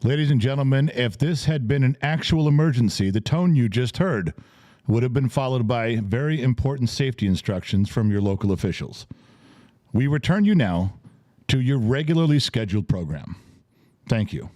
Ladies and gentlemen, if this had been an actual emergency, the tone you just heard would have been followed by very important safety instructions from your local officials. We return you now to your regularly scheduled program. Thank you.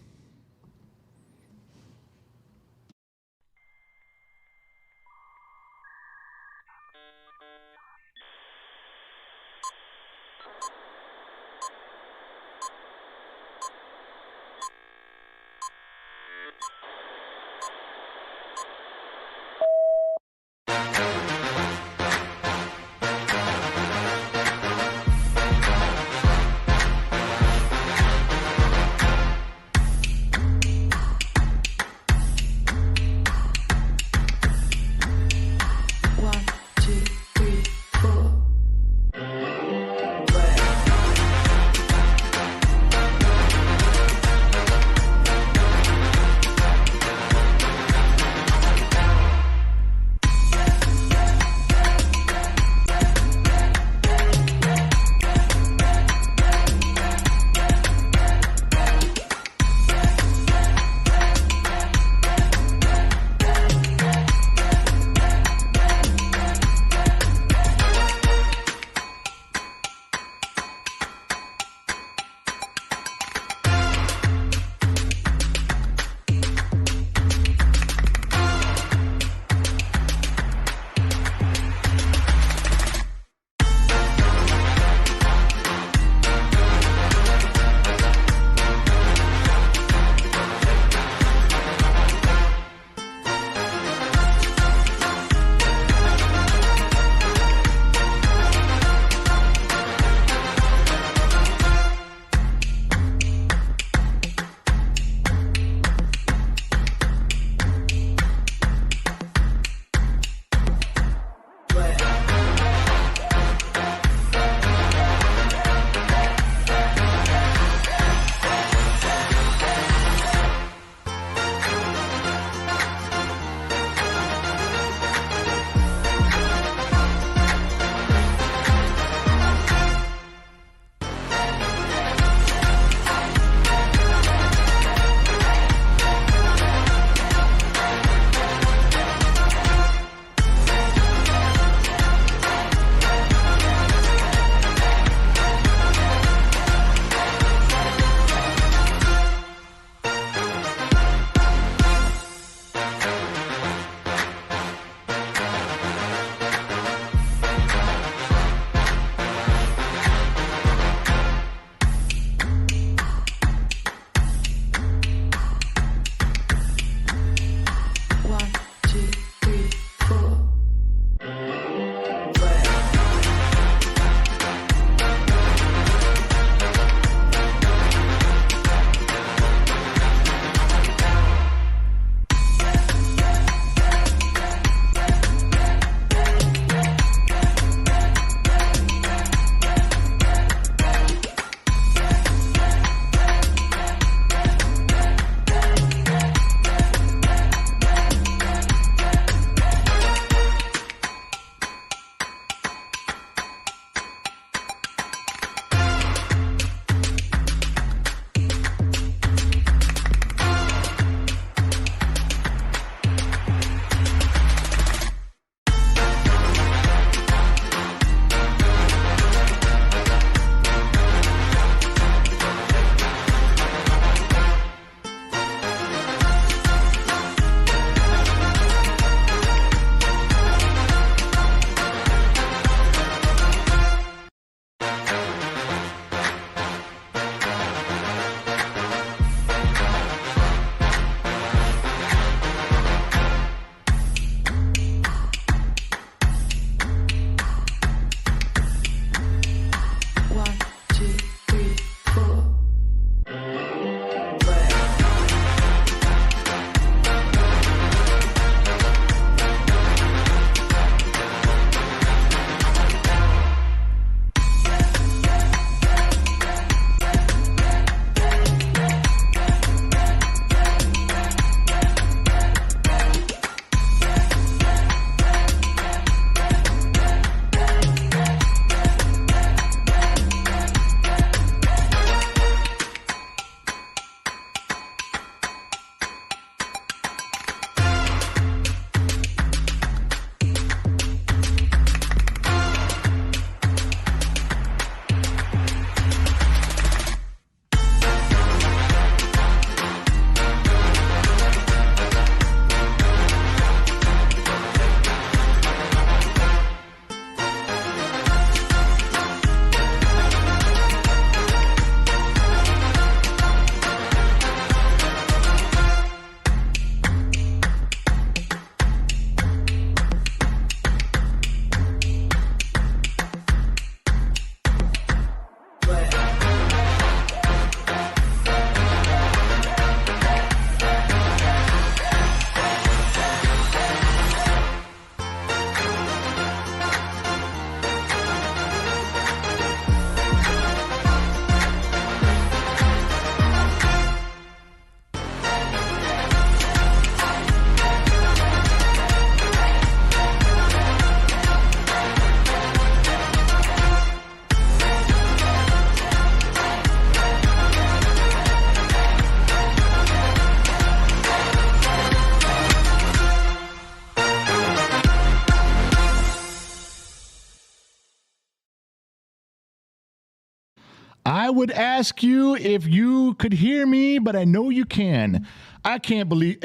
I would ask you if you could hear me, but I know you can. I can't believe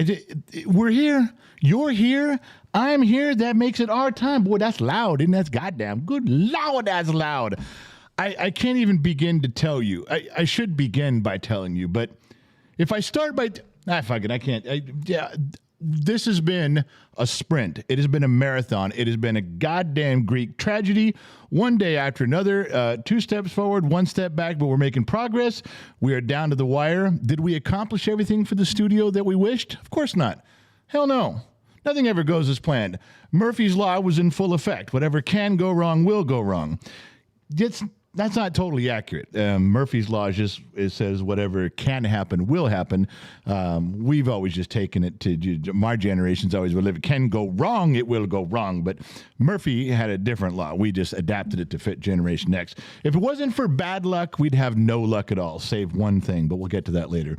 we're here. You're here. I'm here. That makes it our time. Boy, that's loud, and that's goddamn good. Lord, that's loud. I can't even begin to tell you. I should begin by telling you, but if I start by... fuck it, I can't. This has been a sprint. It has been a marathon. It has been a goddamn Greek tragedy. One day after another, 2 steps forward, 1 step back, but we're making progress. We are down to the wire. Did we accomplish everything for the studio that we wished? Of course not. Hell no. Nothing ever goes as planned. Murphy's Law was in full effect. Whatever can go wrong will go wrong. That's not totally accurate. Murphy's Law it says whatever can happen will happen. We've always just taken it to my generation's always believed it can go wrong, it will go wrong. But Murphy had a different law. We just adapted it to fit Generation X. If it wasn't for bad luck, we'd have no luck at all, save one thing, but we'll get to that later.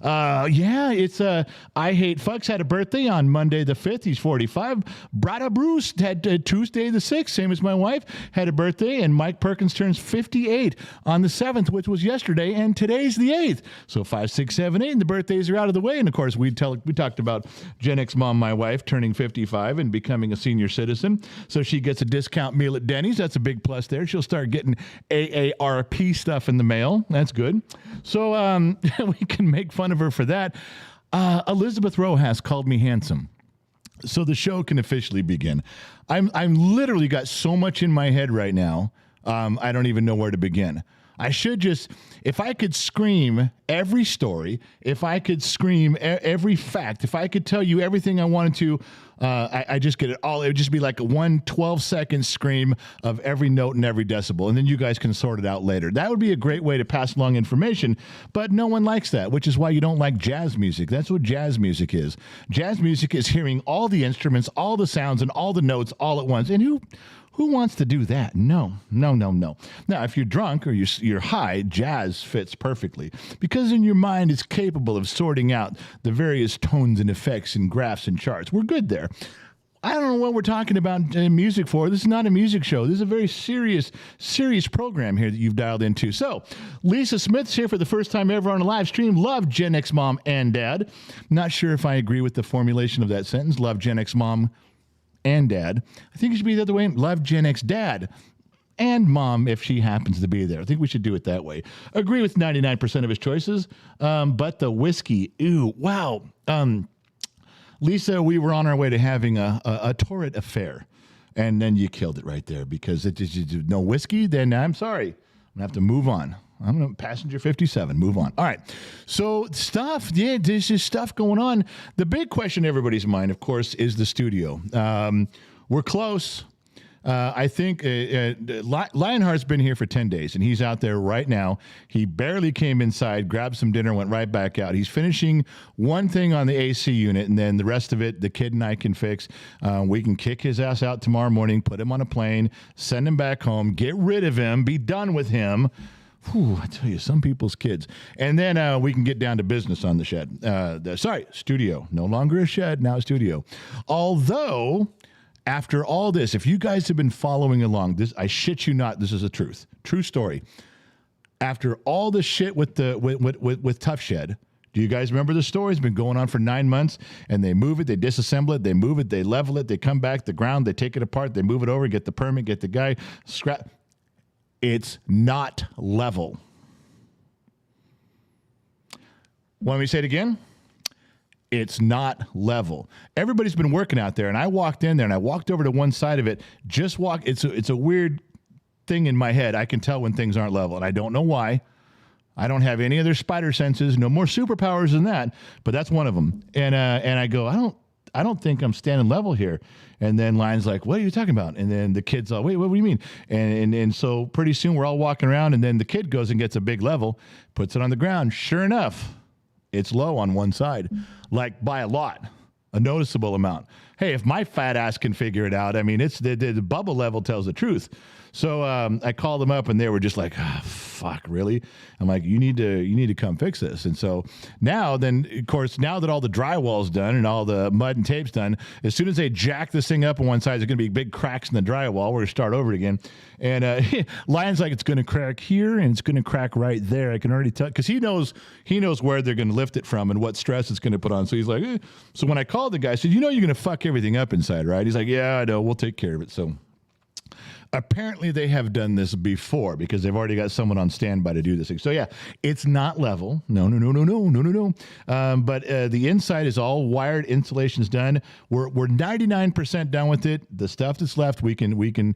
It's I Hate Fucks had a birthday on Monday the 5th. He's 45. Brada Bruce had Tuesday the 6th, same as my wife, had a birthday. And Mike Perkins turns 58 on the 7th, which was yesterday, and today's the 8th. So 5, 6, 7, 8, and the birthdays are out of the way. And of course, we talked about Gen X mom, my wife, turning 55 and becoming a senior citizen. So she gets a discount meal at Denny's. That's a big plus there. She'll start getting AARP stuff in the mail. That's good. So we can make fun of her for that. Elizabeth Rojas called me handsome. So the show can officially begin. I'm literally got so much in my head right now. I don't even know where to begin. I should just, if I could scream every story, if I could scream every fact, if I could tell you everything I wanted to, I just get it all. It would just be like a 12-second scream of every note and every decibel, and then you guys can sort it out later. That would be a great way to pass along information, but no one likes that, which is why you don't like jazz music. That's what jazz music is. Jazz music is hearing all the instruments, all the sounds, and all the notes all at once. And who wants to do that? No. Now, if you're drunk or you're high, jazz fits perfectly because in your mind it's capable of sorting out the various tones and effects and graphs and charts. We're good there. I don't know what we're talking about music for. This is not a music show. This is a very serious program here that you've dialed into. So, Lisa Smith's here for the first time ever on a live stream. Love Gen X mom and dad. Not sure if I agree with the formulation of that sentence. Love Gen X mom and dad. I think it should be the other way. Love Gen X dad and mom if she happens to be there. I think we should do it that way. Agree with 99% of his choices, but the whiskey, ew, wow. Lisa, we were on our way to having a torrid affair, and then you killed it right there because no whiskey, then I'm sorry. I'm going to have to move on. I'm going to passenger 57. Move on. All right. So stuff. Yeah, there's just stuff going on. The big question in everybody's mind, of course, is the studio. We're close. I think Lionheart's been here for 10 days, and he's out there right now. He barely came inside, grabbed some dinner, went right back out. He's finishing one thing on the AC unit, and then the rest of it, the kid and I can fix. We can kick his ass out tomorrow morning, put him on a plane, send him back home, get rid of him, be done with him. Whew, I tell you, some people's kids. And then we can get down to business on the shed. Studio. No longer a shed, now a studio. Although, after all this, if you guys have been following along, this, I shit you not, this is the truth. True story. After all the shit with Tough Shed, do you guys remember the story? It's been going on for 9 months, and they move it, they disassemble it, they move it, they level it, they come back the ground, they take it apart, they move it over, get the permit, get the guy, scrap. It's not level. Want me to say it again? It's not level. Everybody's been working out there, and I walked in there, and I walked over to one side of it. It's a weird thing in my head. I can tell when things aren't level, and I don't know why. I don't have any other spider senses. No more superpowers than that, but that's one of them. And I go, I don't think I'm standing level here. And then Lion's like, what are you talking about? And then the kid's like, wait, what do you mean? And so pretty soon we're all walking around, and then the kid goes and gets a big level, puts it on the ground. Sure enough, it's low on one side, like by a lot, a noticeable amount. hey, if my fat ass can figure it out, I mean, it's the bubble level tells the truth. So I called them up and they were just like, oh, fuck, really? I'm like, you need to come fix this. And so now then, of course, now that all the drywall's done and all the mud and tape's done, as soon as they jack this thing up on one side, there's going to be big cracks in the drywall. We're going to start over again. And Lion's like, it's going to crack here and it's going to crack right there. I can already tell, because he knows where they're going to lift it from and what stress it's going to put on. So he's like, eh. So when I called the guy, I said, you're going to fuck everything up inside, right? He's like, yeah, I know. We'll take care of it. So apparently they have done this before because they've already got someone on standby to do this thing. So yeah, it's not level. No. But the inside is all wired. Installation's done. We're 99% done with it. The stuff that's left, we can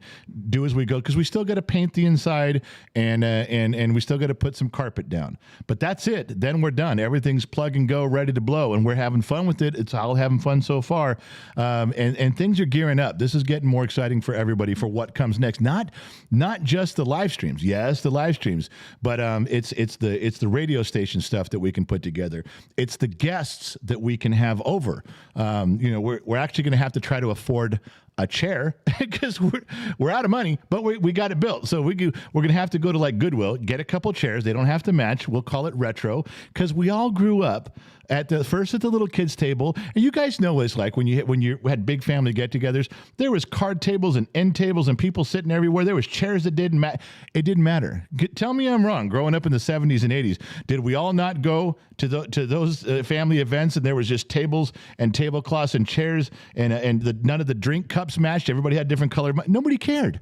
do as we go because we still got to paint the inside and we still got to put some carpet down. But that's it. Then we're done. Everything's plug and go, ready to blow, and we're having fun with it. It's all having fun so far, and things are gearing up. This is getting more exciting for everybody for what comes next. Not just the live streams. Yes, the live streams, but it's the radio station stuff that we can put together. It's the guests that we can have over. We're actually going to have to try to afford a chair because we're out of money, but we got it built. So we're going to have to go to like Goodwill, get a couple chairs. They don't have to match. We'll call it retro because we all grew up at the little kids table. And you guys know what it's like when you had big family get-togethers. There was card tables and end tables and people sitting everywhere. There was chairs that didn't matter. It didn't matter. Tell me I'm wrong. Growing up in the 70s and 80s, did we all not go to those family events and there was just tables and tablecloths and chairs and none of the drink cups matched? Everybody had different color. Nobody cared.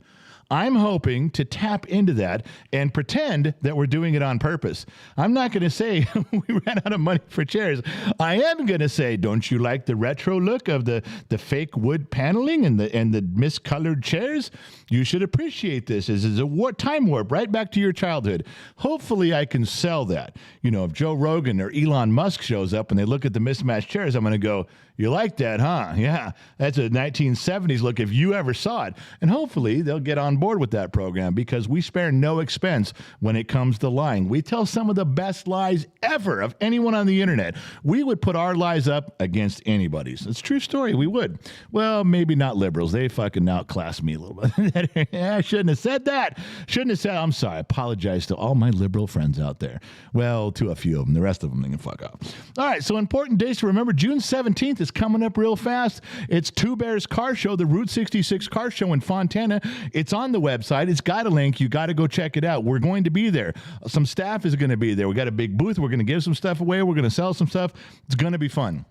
I'm hoping to tap into that and pretend that we're doing it on purpose. I'm not going to say we ran out of money for chairs. I am going to say, don't you like the retro look of the fake wood paneling and the miscolored chairs? You should appreciate this. This is a time warp right back to your childhood. Hopefully I can sell that. If Joe Rogan or Elon Musk shows up and they look at the mismatched chairs, I'm going to go, you like that, huh? Yeah, that's a 1970s look if you ever saw it. And hopefully they'll get on board with that program because we spare no expense when it comes to lying. We tell some of the best lies ever of anyone on the internet. We would put our lies up against anybody's. It's a true story. We would. Well, maybe not liberals. They fucking outclass me a little bit. I shouldn't have said that. I'm sorry. I apologize to all my liberal friends out there. Well, to a few of them. The rest of them, they can fuck off. All right, so important days to remember. June 17th is coming up real fast. It's Two Bears Car Show, the Route 66 car show in Fontana. It's on the website. It's got a link. You got to go check it out. We're going to be there. Some staff is going to be there. We got a big booth. We're going to give some stuff away. We're going to sell some stuff. It's going to be fun.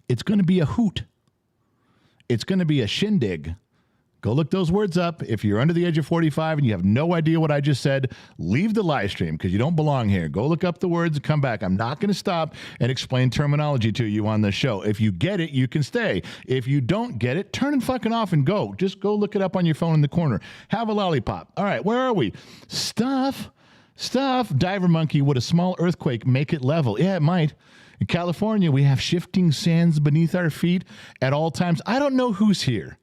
It's going to be a hoot. It's going to be a shindig. Go look those words up. If you're under the age of 45 and you have no idea what I just said, leave the live stream because you don't belong here. Go look up the words and come back. I'm not going to stop and explain terminology to you on the show. If you get it, you can stay. If you don't get it, turn it fucking off and go. Just go look it up on your phone in the corner. Have a lollipop. All right, where are we? Stuff. Diver monkey, would a small earthquake make it level? Yeah, it might. In California, we have shifting sands beneath our feet at all times. I don't know who's here.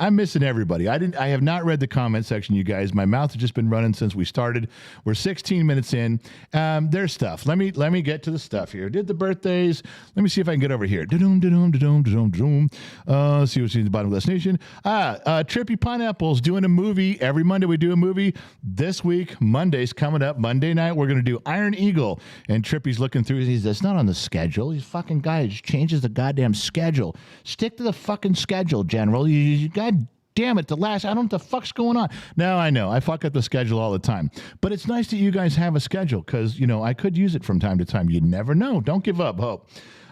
I'm missing everybody. I have not read the comment section, you guys. My mouth has just been running since we started. We're 16 minutes in. There's stuff. Let me get to the stuff here. Did the birthdays. Let me see if I can get over here. Let's see what's in the bottom of Destination. Trippy Pineapples doing a movie. Every Monday we do a movie. This week, Monday's coming up. Monday night, we're going to do Iron Eagle. And Trippy's looking through. He's that's not on the schedule. He's fucking guy. He just changes the goddamn schedule. Stick to the fucking schedule, General. You God damn it, I don't know what the fuck's going on. No, I know. I fuck up the schedule all the time. But it's nice that you guys have a schedule because, I could use it from time to time. You never know. Don't give up hope.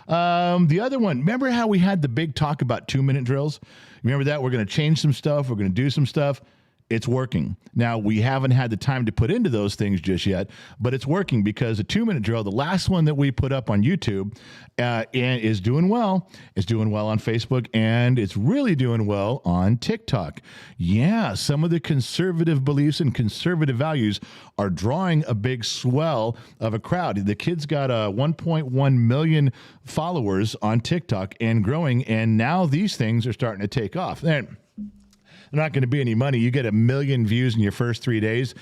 The other one, remember how we had the big talk about 2-minute drills? Remember that? We're going to change some stuff. We're going to do some stuff. It's working. Now, we haven't had the time to put into those things just yet, but it's working because a 2-minute drill, the last one that we put up on YouTube, and is doing well. It's doing well on Facebook, and it's really doing well on TikTok. Yeah, some of the conservative beliefs and conservative values are drawing a big swell of a crowd. The kid's got 1.1 million followers on TikTok and growing, and now these things are starting to take off. They're not going to be any money. You get 1 million views in your first 3 days.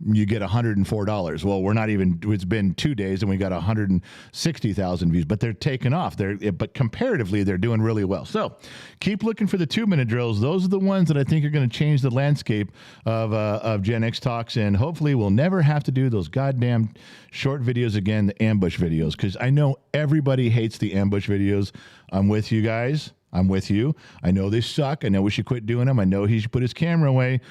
you get $104. Well, we're not even, it's been 2 days and we got 160,000 views, but they're taking off. But comparatively, they're doing really well. So keep looking for the 2-minute drills. Those are the ones that I think are going to change the landscape of Gen X Talks. And hopefully we'll never have to do those goddamn short videos again, the ambush videos, because I know everybody hates the ambush videos. I'm with you guys. I'm with you. I know they suck. I know we should quit doing them. I know he should put his camera away.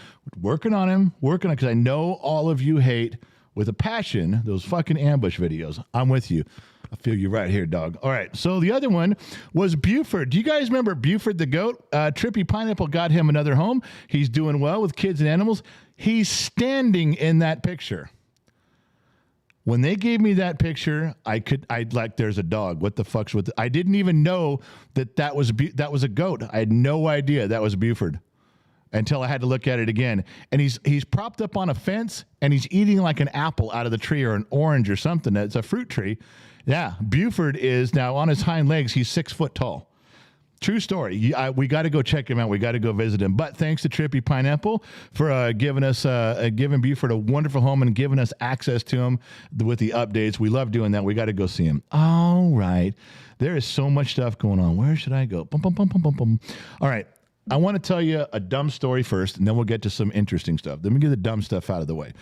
Working on him, because I know all of you hate with a passion those fucking ambush videos. I'm with you. I feel you right here, dog. All right. So the other one was Buford. Do you guys remember Buford the goat? Trippy Pineapple got him another home. He's doing well with kids and animals. He's standing in that picture. When they gave me that picture, I'd like, there's a dog. What the fuck's with I didn't even know that was a goat. I had no idea that was Buford until I had to look at it again. And he's propped up on a fence and he's eating like an apple out of the tree or an orange or something. It's a fruit tree. Yeah, Buford is now on his hind legs. He's 6 foot tall. True story. We got to go check him out. We got to go visit him. But thanks to Trippy Pineapple for giving Buford a wonderful home and giving us access to him with the updates. We love doing that. We got to go see him. All right. There is so much stuff going on. Where should I go? Bum, bum, bum, bum, bum, bum. All right. I want to tell you a dumb story first, and then we'll get to some interesting stuff. Let me get the dumb stuff out of the way.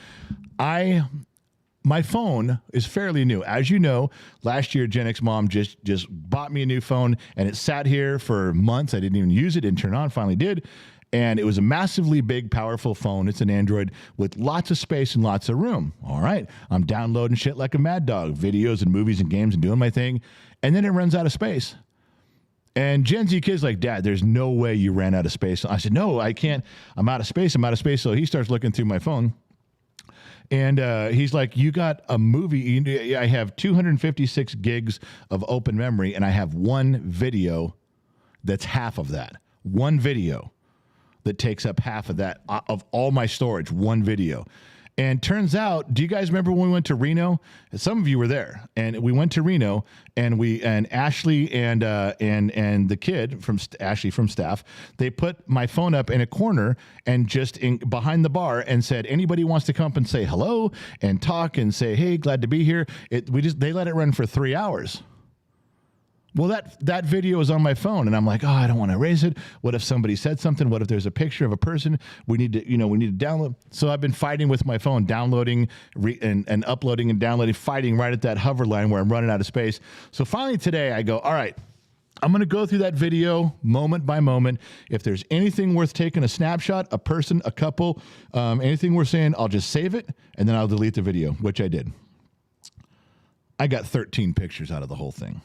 My phone is fairly new. As you know, last year, Gen X Mom just bought me a new phone, and it sat here for months. I didn't even use it. Didn't turn on. Finally did. And it was a massively big, powerful phone. It's an Android with lots of space and lots of room. All right. I'm downloading shit like a mad dog, videos and movies and games and doing my thing. And then it runs out of space. And Gen Z kids like, Dad, there's no way you ran out of space. I said, no, I can't. I'm out of space. So he starts looking through my phone. And he's like, you got a movie. I have 256 gigs of open memory, and I have one video that's half of that. One video that takes up half of that, of all my storage, one video. And turns out, do you guys remember when we went to Reno? Some of you were there, and we went to Reno, and Ashley and the kid from Ashley from staff, they put my phone up in a corner and just behind the bar and said, anybody wants to come up and say hello and talk and say, hey, glad to be here. They let it run for 3 hours. Well, that video is on my phone, and I'm like, oh, I don't want to erase it. What if somebody said something? What if there's a picture of a person? We need to download. So I've been fighting with my phone, downloading and uploading and downloading, fighting right at that hover line where I'm running out of space. So finally today I go, all right, I'm going to go through that video moment by moment. If there's anything worth taking a snapshot, a person, a couple, anything we're saying, I'll just save it, and then I'll delete the video, which I did. I got 13 pictures out of the whole thing.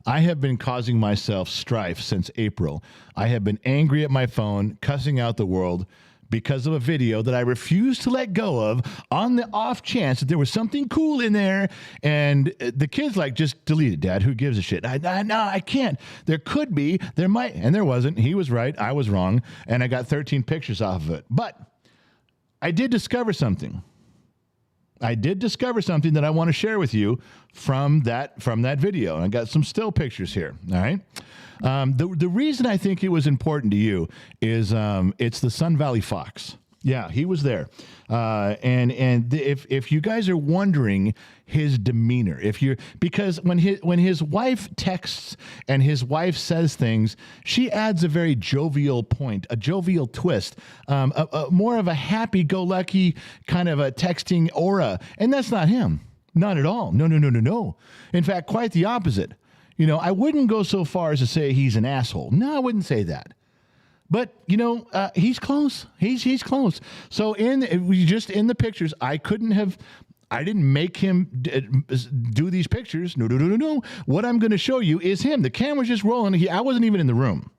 I have been causing myself strife since April. I have been angry at my phone, cussing out the world because of a video that I refuse to let go of on the off chance that there was something cool in there. And the kid's like, just delete it, Dad. Who gives a shit? No, I can't. There could be. There might. And there wasn't. He was right. I was wrong. And I got 13 pictures off of it. But I did discover something. That I want to share with you from that video. And I got some still pictures here. All right. The reason I think it was important to you is it's the Sun Valley Fox. Yeah, he was there. If you guys are wondering his demeanor, because when his wife texts and his wife says things, she adds a very jovial point, a jovial twist, more of a happy-go-lucky kind of a texting aura, and that's not him, not at all. No. In fact, quite the opposite. I wouldn't go so far as to say he's an asshole. No, I wouldn't say that. But, he's close. He's close. So in the pictures, I didn't make him do these pictures. No. What I'm going to show you is him. The camera's just rolling. I wasn't even in the room.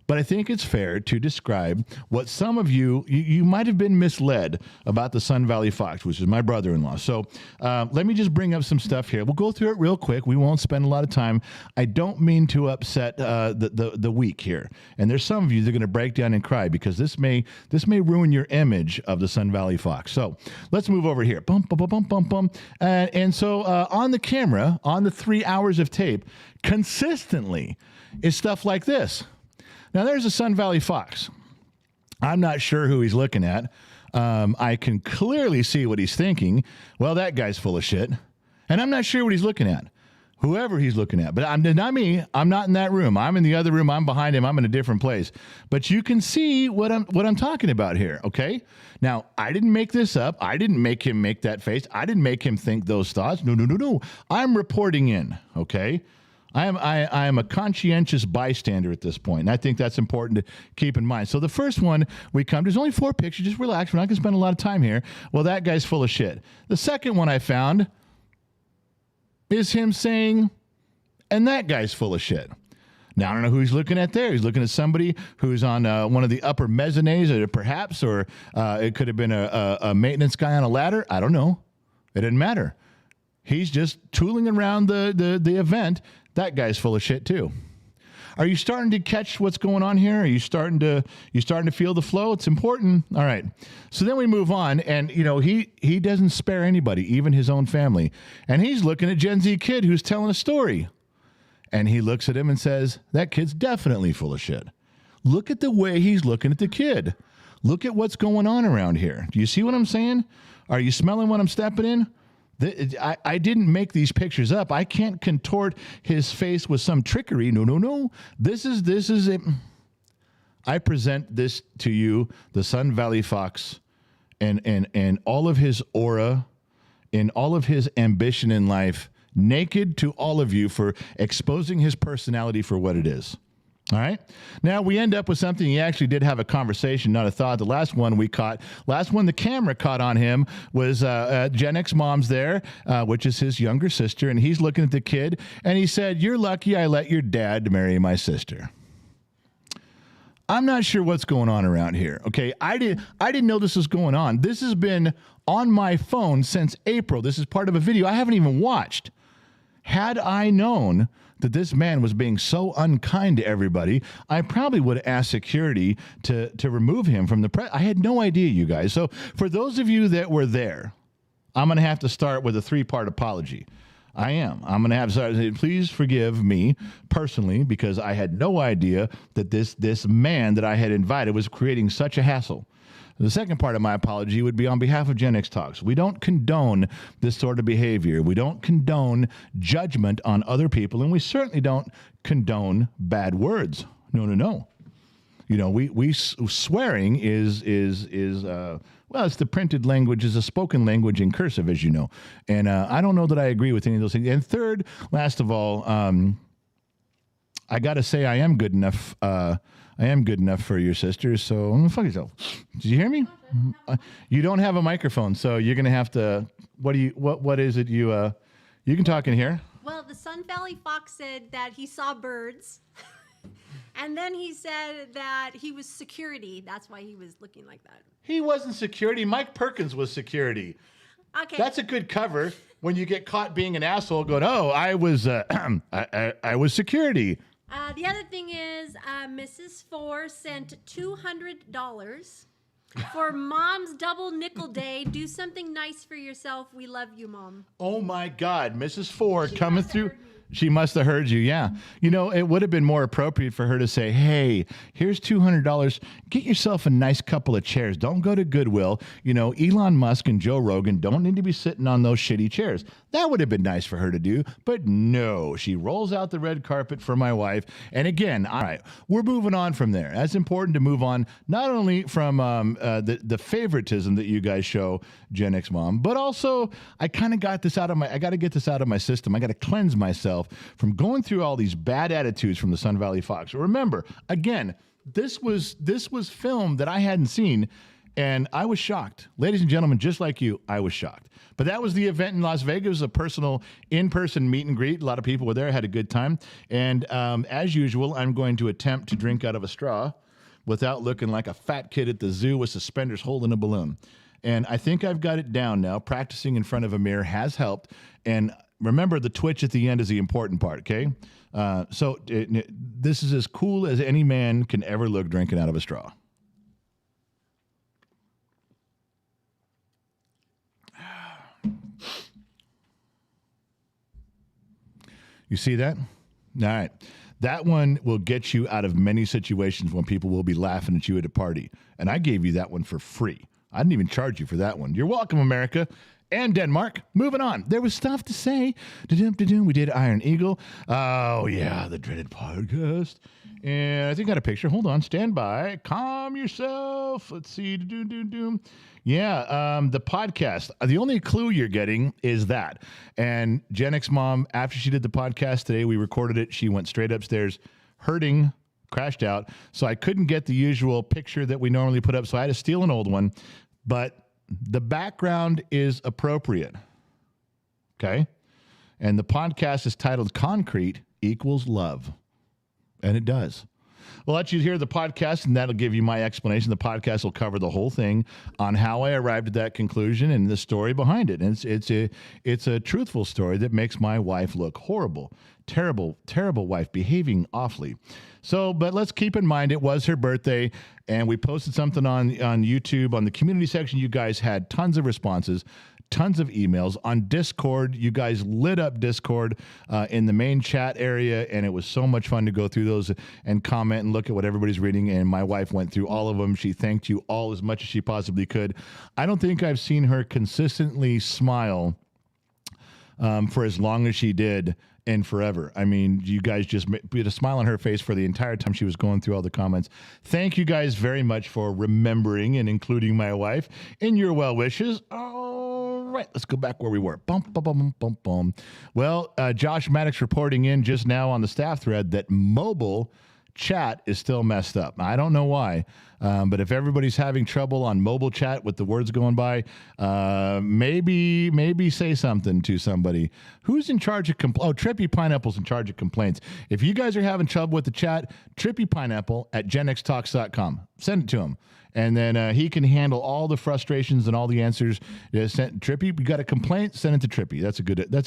But I think it's fair to describe what some of you might have been misled about the Sun Valley Fox, which is my brother-in-law. So let me just bring up some stuff here. We'll go through it real quick. We won't spend a lot of time. I don't mean to upset the weak here. And there's some of you that are going to break down and cry because this may ruin your image of the Sun Valley Fox. So let's move over here. Bum, bum, bum, bum, bum. And so on the camera, on the 3 hours of tape, consistently is stuff like this. Now, there's a Sun Valley Fox. I'm not sure who he's looking at. I can clearly see what he's thinking. Well, that guy's full of shit. And I'm not sure what he's looking at. Whoever he's looking at. But not me. I'm not in that room. I'm in the other room. I'm behind him. I'm in a different place. But you can see what I'm talking about here, okay? Now, I didn't make this up. I didn't make him make that face. I didn't make him think those thoughts. No. I'm reporting in, okay? I am a conscientious bystander at this point, and I think that's important to keep in mind. So the first one we come to, there's only 4 pictures. Just relax. We're not going to spend a lot of time here. Well, that guy's full of shit. The second one I found is him saying, and that guy's full of shit. Now, I don't know who he's looking at there. He's looking at somebody who's on one of the upper mezzanines, or perhaps, or it could have been a maintenance guy on a ladder. I don't know. It didn't matter. He's just tooling around the event. That guy's full of shit too. Are you starting to catch what's going on here? Are you starting to feel the flow? It's important. All right. So then we move on, and he doesn't spare anybody, even his own family. And he's looking at Gen Z kid who's telling a story. And he looks at him and says, that kid's definitely full of shit. Look at the way he's looking at the kid. Look at what's going on around here. Do you see what I'm saying? Are you smelling what I'm stepping in? I didn't make these pictures up. I can't contort his face with some trickery. No. This is it. I present this to you, the Sun Valley Fox, and all of his aura, and all of his ambition in life, naked to all of you for exposing his personality for what it is. All right. Now we end up with something. He actually did have a conversation, not a thought. The last one the camera caught on him was Gen X mom's there, which is his younger sister. And he's looking at the kid and he said, "You're lucky I let your dad marry my sister." I'm not sure what's going on around here. Okay. I didn't know this was going on. This has been on my phone since April. This is part of a video I haven't even watched. Had I known that this man was being so unkind to everybody, I probably would have asked security to remove him from the press. I had no idea, you guys. So for those of you that were there, I'm going to have to start with a 3-part apology. I'm going to have to say, please forgive me personally, because I had no idea that this man that I had invited was creating such a hassle. The second part of my apology would be on behalf of Gen X Talks. We don't condone this sort of behavior. We don't condone judgment on other people, and we certainly don't condone bad words. No. Swearing is it's the printed language, is a spoken language in cursive, as you know. And I don't know that I agree with any of those things. And third, last of all, I got to say I am good enough. I am good enough for your sister, so fuck yourself. Did you hear me? You don't have a microphone, so you're gonna have to. What is it you can talk in here? Well, the Sun Valley Fox said that he saw birds, and then he said that he was security. That's why he was looking like that. He wasn't security. Mike Perkins was security. Okay, that's a good cover when you get caught being an asshole. Going, oh, I was I was security. The other thing is, Mrs. Four sent $200 for Mom's Double Nickel Day. Do something nice for yourself. We love you, Mom. Oh, my God. Mrs. Four coming through. She must have heard you, yeah. It would have been more appropriate for her to say, hey, here's $200. Get yourself a nice couple of chairs. Don't go to Goodwill. Elon Musk and Joe Rogan don't need to be sitting on those shitty chairs. That would have been nice for her to do, but no. She rolls out the red carpet for my wife. And again, all right, we're moving on from there. That's important to move on, not only from the favoritism that you guys show Gen X Mom, but also I kind of got this I got to get this out of my system. I got to cleanse myself from going through all these bad attitudes from the Sun Valley Fox. Remember, again, this was filmed that I hadn't seen, and I was shocked. Ladies and gentlemen, just like you, I was shocked. But that was the event in Las Vegas. It was a personal in-person meet and greet. A lot of people were there, had a good time. And as usual, I'm going to attempt to drink out of a straw without looking like a fat kid at the zoo with suspenders holding a balloon. And I think I've got it down now. Practicing in front of a mirror has helped. And remember, the twitch at the end is the important part, okay? So this is as cool as any man can ever look drinking out of a straw. You see that? All right. That one will get you out of many situations when people will be laughing at you at a party. And I gave you that one for free. I didn't even charge you for that one. You're welcome, America. And Denmark. Moving on. There was stuff to say. We did Iron Eagle. Oh, yeah, the dreaded podcast. And I think I got a picture. Hold on. Stand by. Calm yourself. Let's see. Yeah, the podcast. The only clue you're getting is that. And Gen X Mom, after she did the podcast today, we recorded it. She went straight upstairs hurting, crashed out. So I couldn't get the usual picture that we normally put up. So I had to steal an old one. But the background is appropriate. Okay? And the podcast is titled Concrete Equals Love. And it does. We'll let you hear the podcast, and that'll give you my explanation. The podcast will cover the whole thing on how I arrived at that conclusion and the story behind it. And it's a truthful story that makes my wife look horrible. Terrible wife, behaving awfully. So, but let's keep in mind it was her birthday, and we posted something on YouTube. On the community section, you guys had tons of responses, tons of emails. On Discord, you guys lit up Discord in the main chat area, and it was so much fun to go through those and comment and look at what everybody's reading, and my wife went through all of them. She thanked you all as much as she possibly could. I don't think I've seen her consistently smile for as long as she did and forever. I mean, you guys just put a smile on her face for the entire time she was going through all the comments. Thank you guys very much for remembering and including my wife in your well wishes. All right, let's go back where we were. Bum, bum, bum, bum, bum. Well, Josh Maddox reporting in just now on the staff thread that mobile chat is still messed up. I don't know why, but if everybody's having trouble on mobile chat with the words going by, maybe say something to somebody. Who's in charge of Trippy Pineapple's in charge of complaints. If you guys are having trouble with the chat, Trippy Pineapple at genxtalks.com. Send it to him. And then he can handle all the frustrations and all the answers. Trippy, you got a complaint? Send it to Trippy. That's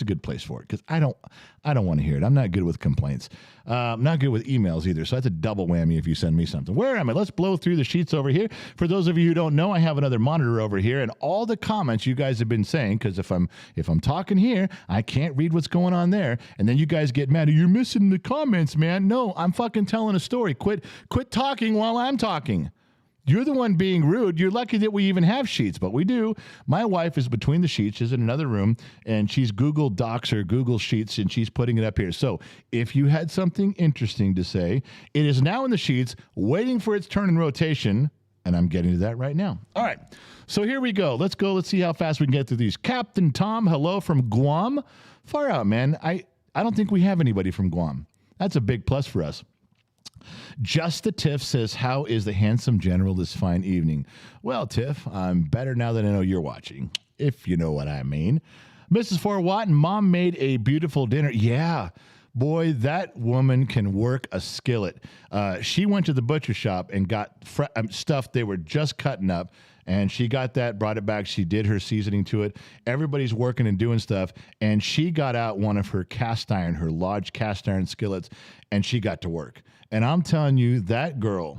a good place for it, because I don't want to hear it. I'm not good with complaints. I'm not good with emails either. So that's a double whammy if you send me something. Where am I? Let's blow through the sheets over here. For those of you who don't know, I have another monitor over here, and all the comments you guys have been saying, because if I'm talking here, I can't read what's going on there, and then you guys get mad. You're missing the comments, man. No, I'm fucking telling a story. Quit talking while I'm talking. You're the one being rude. You're lucky that we even have sheets, but we do. My wife is between the sheets. She's in another room, and she's Google Docs or Google Sheets, and she's putting it up here. So if you had something interesting to say, it is now in the sheets, waiting for its turn in rotation, and I'm getting to that right now. All right, so here we go. Let's go. Let's see how fast we can get through these. Captain Tom, hello from Guam. Far out, man. I don't think we have anybody from Guam. That's a big plus for us. Just the Tiff says, how is the handsome general this fine evening? Well, Tiff, I'm better now that I know you're watching, if you know what I mean. Mrs. Fort Watton, Mom made a beautiful dinner. Yeah, boy, that woman can work a skillet. She went to the butcher shop and got stuff they were just cutting up, and she got that, brought it back. She did her seasoning to it. Everybody's working and doing stuff, and she got out one of her her Lodge cast iron skillets, and she got to work. And I'm telling you, that girl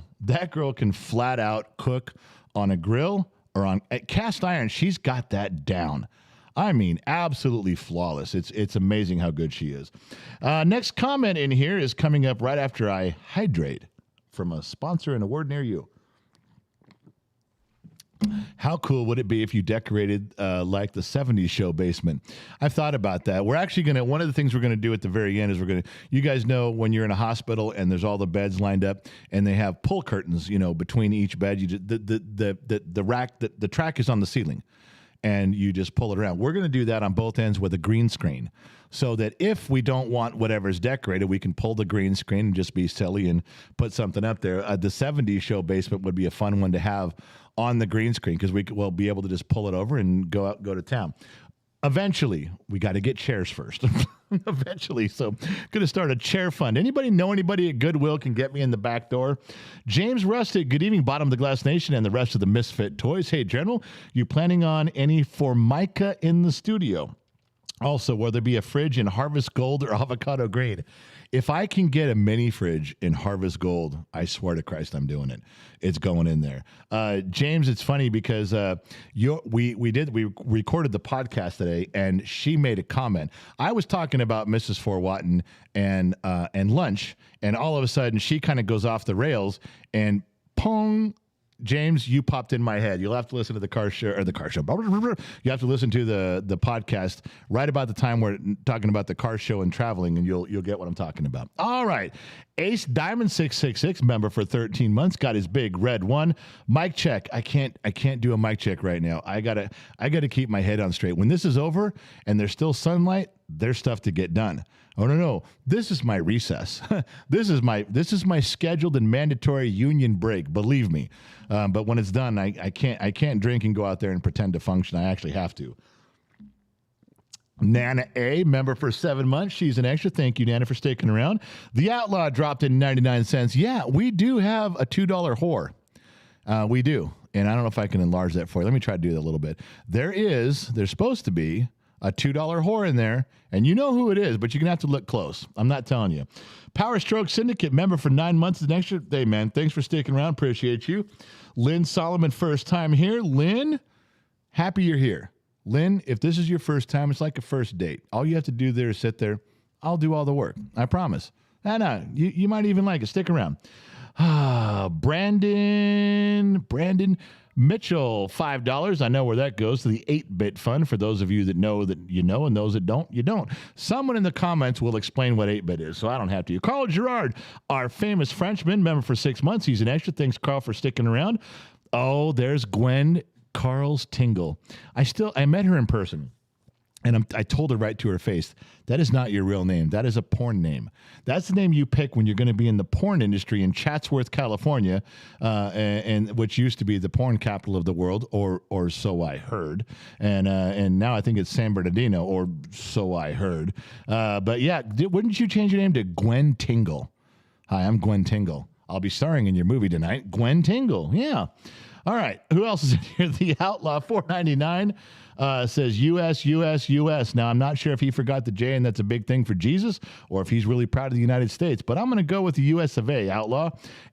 can flat out cook on a grill or on cast iron. She's got that down. I mean, absolutely flawless. It's amazing how good she is. Next comment in here is coming up right after I hydrate from a sponsor and award near you. How cool would it be if you decorated like the 70s show basement? I've thought about that. We're actually one of the things we're going to do at the very end is you guys know when you're in a hospital and there's all the beds lined up and they have pull curtains, between each bed. The rack, the track is on the ceiling and you just pull it around. We're going to do that on both ends with a green screen, so that if we don't want whatever's decorated, we can pull the green screen and just be silly and put something up there. The 70s show basement would be a fun one to have on the green screen, because we'll be able to just pull it over and go to town. Eventually, we got to get chairs first. Eventually, so going to start a chair fund. Anybody know anybody at Goodwill can get me in the back door? James Rustic, good evening, Bottom of the Glass Nation and the rest of the Misfit Toys. Hey, General, you planning on any Formica in the studio? Also, whether it be a fridge in Harvest Gold or Avocado Green. If I can get a mini fridge in Harvest Gold, I swear to Christ, I'm doing it. It's going in there. James, it's funny because we recorded the podcast today, and she made a comment. I was talking about Mrs. Fort Watton and lunch, and all of a sudden she kind of goes off the rails, and pong, James, you popped in my head. You'll have to listen to the car show. You have to listen to the podcast right about the time we're talking about the car show and traveling, and you'll get what I'm talking about. All right. Ace Diamond 666 member for 13 months got his big red one. Mic check. I can't do a mic check right now. I gotta keep my head on straight. When this is over and there's still sunlight, there's stuff to get done. Oh no! This is my recess. This is my scheduled and mandatory union break. Believe me. But when it's done, I can't drink and go out there and pretend to function. I actually have to. Nana A, member for 7 months. She's an extra. Thank you, Nana, for sticking around. The Outlaw dropped in 99 cents. Yeah, we do have a $2 whore. We do. And I don't know if I can enlarge that for you. Let me try to do that a little bit. There's supposed to be a $2 whore in there, and you know who it is, but you're going to have to look close. I'm not telling you. Power Stroke Syndicate member for 9 months. The next day, man, thanks for sticking around. Appreciate you. Lynn Solomon, first time here. Lynn, happy you're here. Lynn, if this is your first time, it's like a first date. All you have to do there is sit there. I'll do all the work. I promise. No, you might even like it. Stick around. Brandon Mitchell, $5. I know where that goes, to the 8-bit fund. For those of you that know, and those that don't, you don't. Someone in the comments will explain what 8-bit is, so I don't have to. Carl Gerard, our famous Frenchman, member for 6 months. He's an extra. Thanks, Carl, for sticking around. Oh, there's Gwen Carl's Tingle. I met her in person, and I told her right to her face, that is not your real name. That is a porn name. That's the name you pick when you're going to be in the porn industry in Chatsworth, California, and which used to be the porn capital of the world, or so I heard. And now I think it's San Bernardino, or so I heard. But yeah, wouldn't you change your name to Gwen Tingle? Hi, I'm Gwen Tingle. I'll be starring in your movie tonight. Gwen Tingle. Yeah. All right. Who else is in here? The Outlaw, $4.99. Says U.S. Now, I'm not sure if he forgot the J and that's a big thing for Jesus, or if he's really proud of the United States, but I'm going to go with the U.S. of A, Outlaw.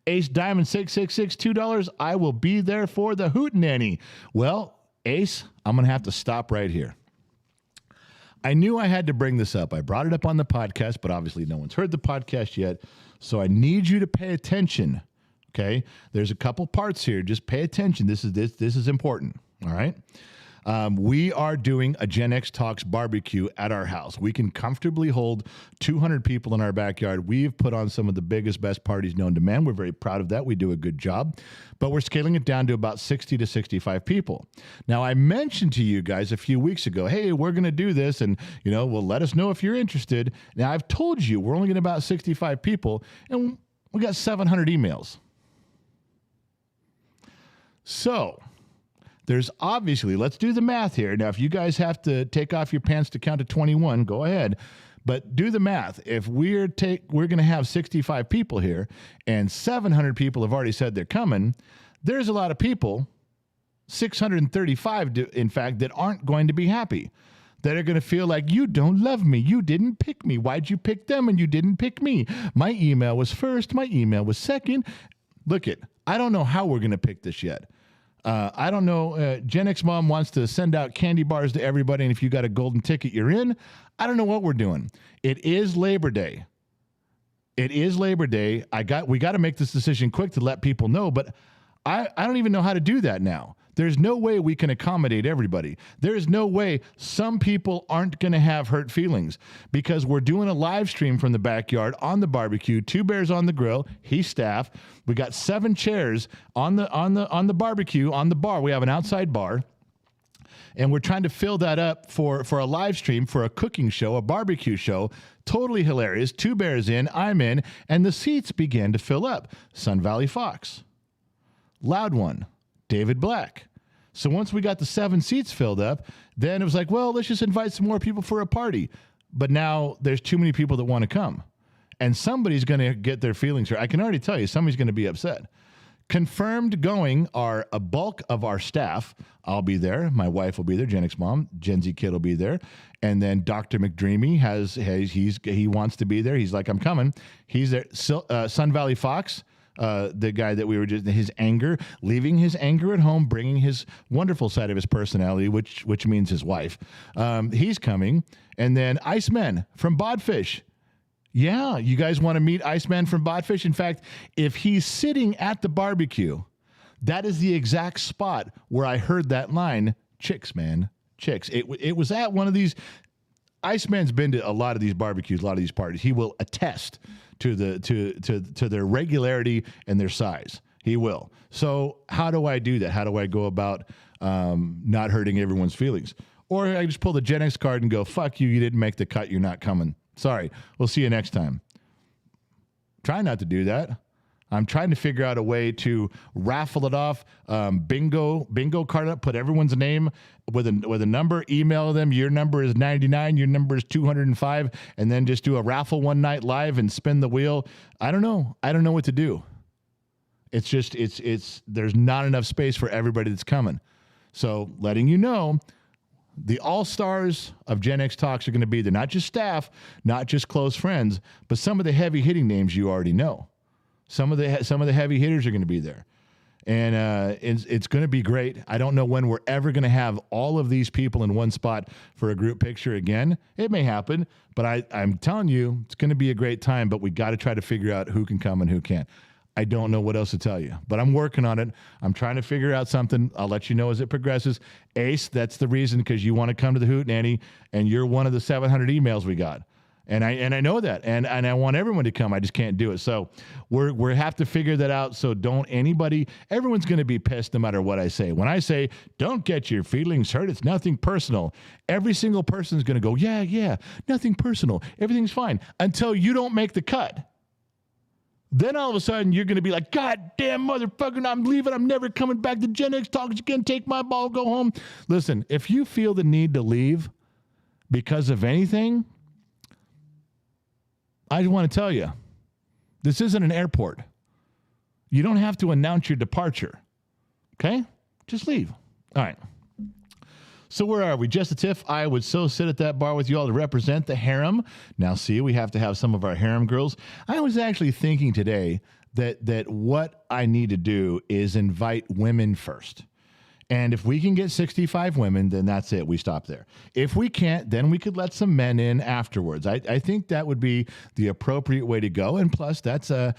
Ace Diamond 666, $2. I will be there for the hootenanny. Well, Ace, I'm going to have to stop right here. I knew I had to bring this up. I brought it up on the podcast, but obviously no one's heard the podcast yet, so I need you to pay attention, okay? There's a couple parts here. Just pay attention. This is important, all right? We are doing a Gen X Talks barbecue at our house. We can comfortably hold 200 people in our backyard. We've put on some of the biggest, best parties known to man. We're very proud of that. We do a good job. But we're scaling it down to about 60 to 65 people. Now, I mentioned to you guys a few weeks ago, hey, we're going to do this, and, well, let us know if you're interested. Now, I've told you we're only going to about 65 people, and we got 700 emails. So there's obviously, let's do the math here. Now, if you guys have to take off your pants to count to 21, go ahead. But do the math. If we're going to have 65 people here, and 700 people have already said they're coming, there's a lot of people, 635 in fact, that aren't going to be happy. That are going to feel like, you don't love me. You didn't pick me. Why'd you pick them and you didn't pick me? My email was first. My email was second. Look it, I don't know how we're going to pick this yet. I don't know. Gen X Mom wants to send out candy bars to everybody, and if you got a golden ticket, you're in. I don't know what we're doing. It is Labor Day. We got to make this decision quick to let people know, but I don't even know how to do that now. There's no way we can accommodate everybody. There is no way some people aren't going to have hurt feelings, because we're doing a live stream from the backyard on the barbecue, 2 bears on the grill, he's staff. We got 7 chairs on the barbecue, on the bar. We have an outside bar. And we're trying to fill that up for a live stream, for a cooking show, a barbecue show. Totally hilarious. 2 bears in, I'm in, and the seats began to fill up. Sun Valley Fox, Loud One, David Black. So once we got the 7 seats filled up, then it was like, well, let's just invite some more people for a party. But now there's too many people that want to come. And somebody's going to get their feelings hurt. I can already tell you, somebody's going to be upset. Confirmed going are a bulk of our staff. I'll be there. My wife will be there. Gen X Mom, Gen Z Kid will be there. And then Dr. McDreamy he wants to be there. He's like, I'm coming. He's there. Sun Valley Fox, the guy that we were just, leaving his anger at home, bringing his wonderful side of his personality, which means his wife. He's coming. And then Iceman from Bodfish. Yeah, you guys want to meet Iceman from Bodfish? In fact, if he's sitting at the barbecue, That is the exact spot where I heard that line, chicks, man, chicks. It was at one of these. Iceman's been to a lot of these barbecues, a lot of these parties. He will attest to their regularity and their size. He will. So how do I do that? How do I go about not hurting everyone's feelings? Or I just pull the Gen X card and go, fuck you, you didn't make the cut, you're not coming. Sorry, we'll see you next time. Try not to do that. I'm trying to figure out a way to raffle it off, bingo card up, put everyone's name with a number, email them. Your number is 99, your number is 205, and then just do a raffle one night live and spin the wheel. I don't know. I don't know what to do. It's just there's not enough space for everybody that's coming. So letting you know, the all-stars of Gen X Talks are going to be there. Not just staff, not just close friends, but some of the heavy-hitting names you already know. Some of the heavy hitters are going to be there. And it's going to be great. I don't know when we're ever going to have all of these people in one spot for a group picture again. It may happen, but I'm telling you, it's going to be a great time, but we got to try to figure out who can come and who can't. I don't know what else to tell you, but I'm working on it. I'm trying to figure out something. I'll let you know as it progresses. Ace, that's the reason, because you want to come to the Hootenanny, and you're one of the 700 emails we got. And I know that, and I want everyone to come. I just can't do it. So we have to figure that out. So everyone's going to be pissed no matter what I say. When I say, don't get your feelings hurt, it's nothing personal. Every single person is going to go, yeah, nothing personal. Everything's fine until you don't make the cut. Then all of a sudden you're going to be like, God damn motherfucker, I'm leaving. I'm never coming back to Gen X Talks again. Take my ball, go home. Listen, if you feel the need to leave because of anything, I just want to tell you, this isn't an airport. You don't have to announce your departure. Okay? Just leave. All right. So where are we? Just a tiff. I would so sit at that bar with you all to represent the harem. Now, see, we have to have some of our harem girls. I was actually thinking today that what I need to do is invite women first. And if we can get 65 women, then that's it. We stop there. If we can't, then we could let some men in afterwards. I think that would be the appropriate way to go. And plus, that's I'm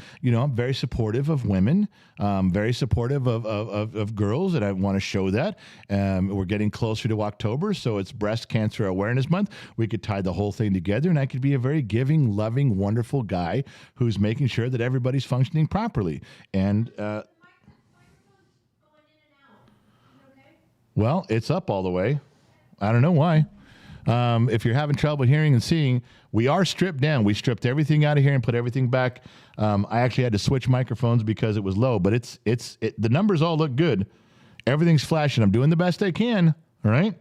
very supportive of women, very supportive of girls, and I want to show that. We're getting closer to October, so it's Breast Cancer Awareness Month. We could tie the whole thing together, and I could be a very giving, loving, wonderful guy who's making sure that everybody's functioning properly. And well, it's up all the way. I don't know why. If you're having trouble hearing and seeing, we are stripped down. We stripped everything out of here and put everything back. I actually had to switch microphones because it was low, but the numbers all look good. Everything's flashing. I'm doing the best I can. All right.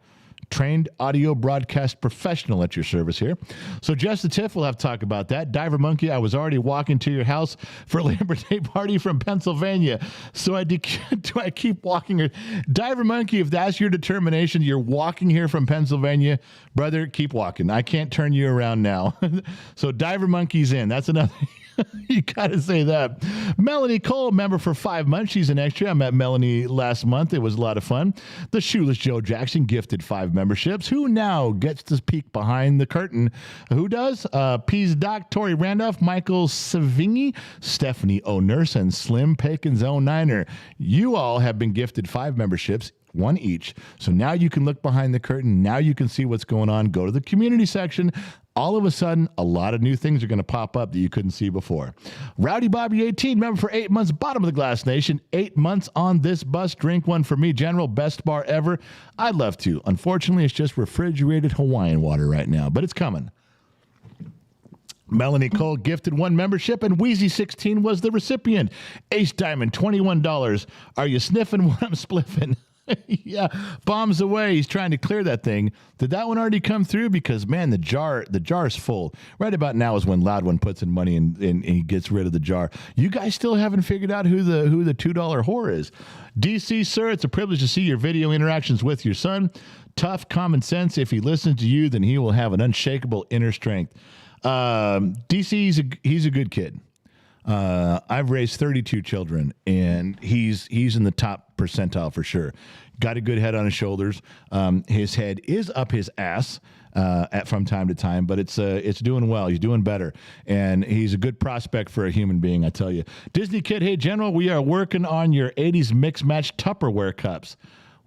Trained audio broadcast professional at your service here. So just a tiff, we'll have to talk about that. Diver Monkey, I was already walking to your house for a Labor Day party from Pennsylvania. So do I keep walking here? Diver Monkey, if that's your determination, you're walking here from Pennsylvania, brother, keep walking. I can't turn you around now. So Diver Monkey's in. That's another... You got to say that. Melanie Cole, member for 5 months. She's an extra. I met Melanie last month. It was a lot of fun. The Shoeless Joe Jackson gifted 5 memberships. Who now gets to peek behind the curtain? Who does? Pease Doc, Tori Randolph, Michael Savigny, Stephanie O'Nurse, and Slim Pekins 09er. You all have been gifted 5 memberships, 1 each. So now you can look behind the curtain. Now you can see what's going on. Go to the community section. All of a sudden, a lot of new things are going to pop up that you couldn't see before. Rowdy Bobby 18, member for 8 months, bottom of the glass nation. 8 months on this bus. Drink one for me, General. Best bar ever. I'd love to. Unfortunately, it's just refrigerated Hawaiian water right now, but it's coming. Melanie Cole gifted 1 membership, and Wheezy16 was the recipient. Ace Diamond, $21. Are you sniffing what I'm spliffing? Yeah, bombs away. He's trying to clear that thing. Did that one already come through? Because, man, the jar's full. Right about now is when Loud One puts in money and he gets rid of the jar. You guys still haven't figured out who the $2 whore is. DC, sir, it's a privilege to see your video interactions with your son. Tough common sense. If he listens to you, then he will have an unshakable inner strength. DC, he's a good kid. I've raised 32 children, and he's in the top percentile for sure. Got a good head on his shoulders. His head is up his ass from time to time, but it's doing well. He's doing better, and he's a good prospect for a human being, I tell you. Disney Kid, hey, General, we are working on your 80s mix-match Tupperware cups.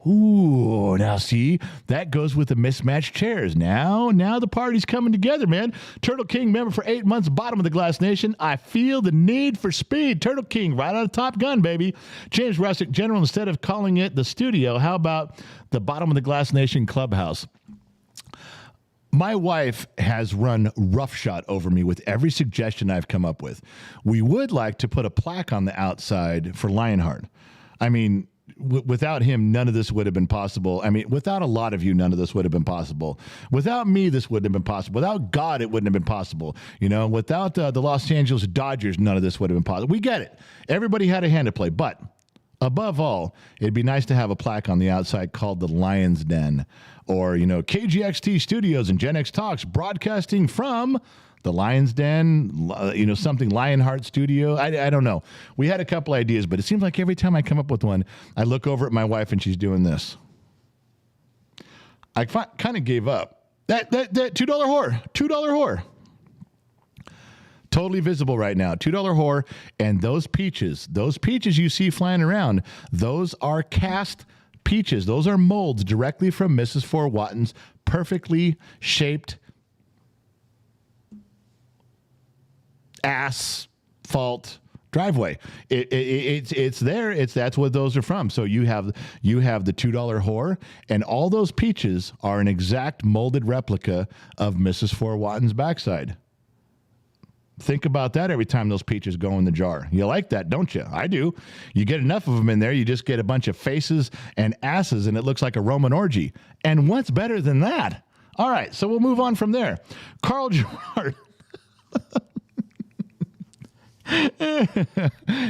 Ooh, now see, that goes with the mismatched chairs. Now the party's coming together, man. Turtle King member for 8 months, bottom of the Glass Nation. I feel the need for speed. Turtle King, right out of Top Gun, baby. James Russick, General, instead of calling it the studio, how about the bottom of the Glass Nation clubhouse? My wife has run roughshod over me with every suggestion I've come up with. We would like to put a plaque on the outside for Lionheart. I mean, without him, none of this would have been possible. I mean, without a lot of you, none of this would have been possible. Without me, this wouldn't have been possible. Without God, it wouldn't have been possible. You know, without the Los Angeles Dodgers, none of this would have been possible. We get it. Everybody had a hand to play. But above all, it'd be nice to have a plaque on the outside called the Lion's Den, or, you know, KGXT Studios and Gen X Talks, broadcasting from the Lion's Den, you know, something Lionheart Studio. I don't know. We had a couple ideas, but it seems like every time I come up with one, I look over at my wife and she's doing this. I kind of gave up. That $2 whore. Totally visible right now. $2 whore. And those peaches you see flying around, those are cast peaches. Those are molds directly from Mrs. Four Watton's perfectly shaped asphalt driveway. It's there. That's what those are from. So you have the $2 whore, and all those peaches are an exact molded replica of Mrs. Four Watton's backside. Think about that every time those peaches go in the jar. You like that, don't you? I do. You get enough of them in there, you just get a bunch of faces and asses, and it looks like a Roman orgy. And what's better than that? All right, so we'll move on from there. Carl Gerard.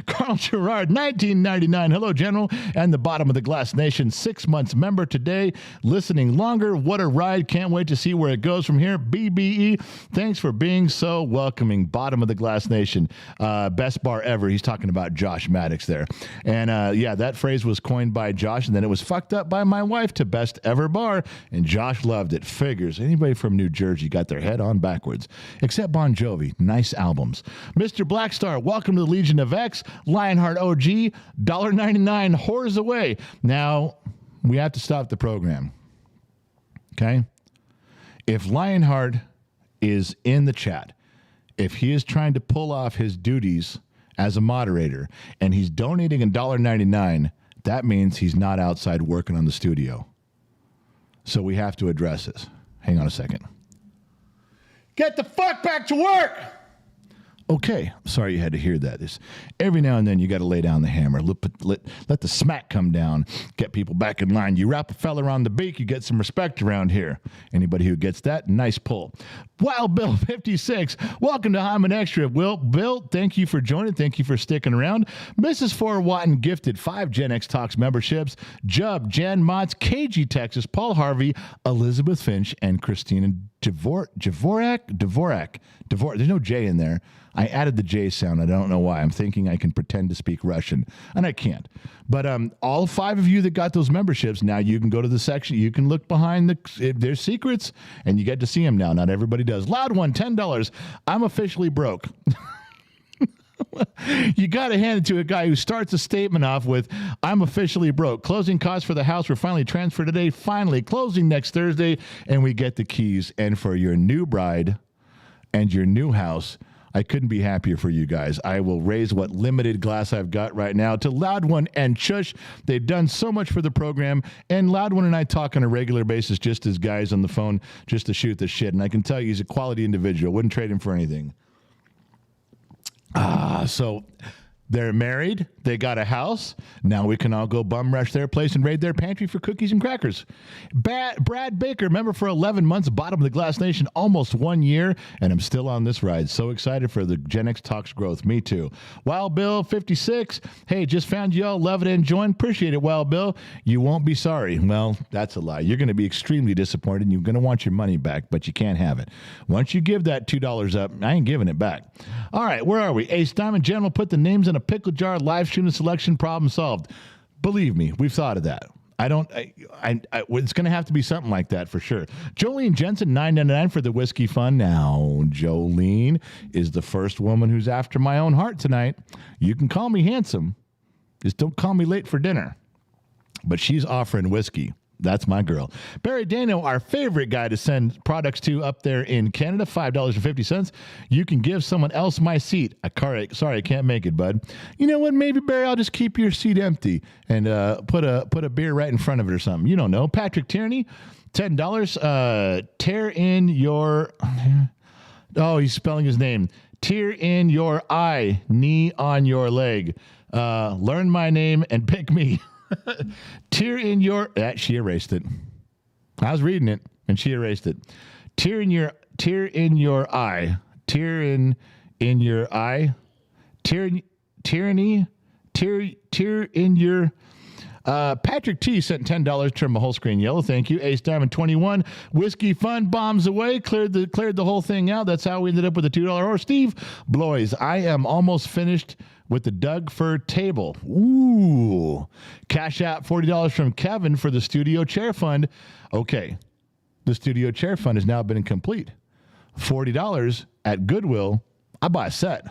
Carl Gerard, 1999. Hello, General, and the bottom of the Glass Nation. 6 months member today. Listening longer. What a ride. Can't wait to see where it goes from here. BBE, thanks for being so welcoming. Bottom of the Glass Nation. Best bar ever. He's talking about Josh Maddox there. And yeah, that phrase was coined by Josh, and then it was fucked up by my wife to best ever bar, and Josh loved it. Figures. Anybody from New Jersey got their head on backwards. Except Bon Jovi. Nice albums. Mr. Blackstar, welcome to the Legion of X. Lionheart OG, $1.99, whores away. Now, we have to stop the program. Okay? If Lionheart is in the chat, if he is trying to pull off his duties as a moderator, and he's donating $1.99, that means he's not outside working on the studio. So we have to address this. Hang on a second. Get the fuck back to work! Okay, sorry you had to hear that. Every now and then you got to lay down the hammer. Let the smack come down. Get people back in line. You wrap a fella on the beak, you get some respect around here. Anybody who gets that, nice pull. Wild Bill 56, welcome to I'm an Extra. Bill, thank you for joining. Thank you for sticking around. Mrs. Four Watton gifted 5 Gen X Talks memberships. Jub, Jan Motz, KG Texas, Paul Harvey, Elizabeth Finch, and Christina Dvorak. There's no J in there. I added the J sound. I don't know why. I'm thinking I can pretend to speak Russian, and I can't. But all 5 of you that got those memberships, now you can go to the section. You can look behind there's secrets, and you get to see them now. Not everybody does. Loud one, $10. I'm officially broke. You got to hand it to a guy who starts a statement off with, I'm officially broke. Closing costs for the house were finally transferred today. Finally, closing next Thursday, and we get the keys. And for your new bride and your new house, I couldn't be happier for you guys. I will raise what limited glass I've got right now to Loud One and Chush. They've done so much for the program, and Loud One and I talk on a regular basis just as guys on the phone just to shoot the shit. And I can tell you he's a quality individual. Wouldn't trade him for anything. So They're married. They got a house. Now we can all go bum rush their place and raid their pantry for cookies and crackers. Brad Baker, member for 11 months, bottom of the Glass Nation, almost 1 year, and I'm still on this ride. So excited for the Gen X Talks growth. Me too. Wild Bill, 56. Hey, just found you all. Love it and enjoying. Appreciate it, Wild Bill. You won't be sorry. Well, that's a lie. You're going to be extremely disappointed, and you're going to want your money back, but you can't have it. Once you give that $2 up, I ain't giving it back. All right, where are we? Ace Diamond General put the names in a pickle jar, live stream the selection, problem solved. Believe me, we've thought of that. It's going to have to be something like that for sure. Jolene Jensen, $9.99 for the whiskey fund. Now, Jolene is the first woman who's after my own heart tonight. You can call me handsome. Just don't call me late for dinner. But she's offering whiskey. That's my girl. Barry Dano, our favorite guy to send products to up there in Canada, $5.50. You can give someone else my seat. Sorry, I can't make it, bud. You know what? Maybe, Barry, I'll just keep your seat empty and put a beer right in front of it or something. You don't know. Patrick Tierney, $10. Tear in your... Oh, he's spelling his name. Tear in your eye, knee on your leg. Learn my name and pick me. Tear in your... she erased it. I was reading it, and she erased it. Tear in your eye. Tear in your eye. Tyranny. Tear in your... Patrick T sent $10. Turned my whole screen yellow. Thank you. Ace Diamond 21. Whiskey Fund bombs away. Cleared the whole thing out. That's how we ended up with a $2 horse. Steve Bloys. I am almost finished with the Doug Fir table. Ooh. Cash out $40 from Kevin for the studio chair fund. Okay. The studio chair fund has now been complete. $40 at Goodwill. I buy a set.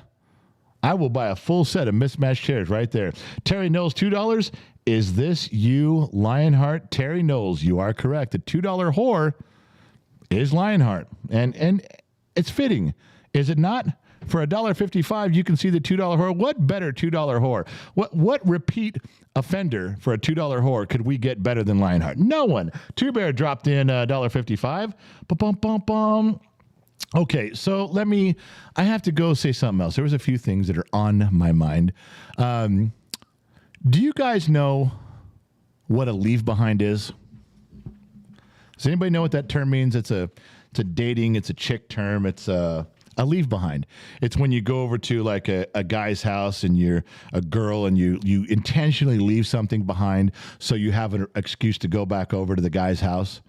I will buy a full set of mismatched chairs right there. Terry Knowles, $2. Is this you, Lionheart? Terry Knowles, you are correct. The $2 whore is Lionheart. And it's fitting, is it not? For $1.55, you can see the $2 whore. What better $2 whore? What repeat offender for a $2 whore could we get better than Lionheart? No one. Two Bear dropped in $1.55. Ba-bum-bum-bum. Okay, so I have to go say something else. There was a few things that are on my mind. Do you guys know what a leave behind is? Does anybody know what that term means? It's a dating, it's a chick term. It's a leave behind. It's when you go over to like a guy's house and you're a girl and you intentionally leave something behind so you have an excuse to go back over to the guy's house.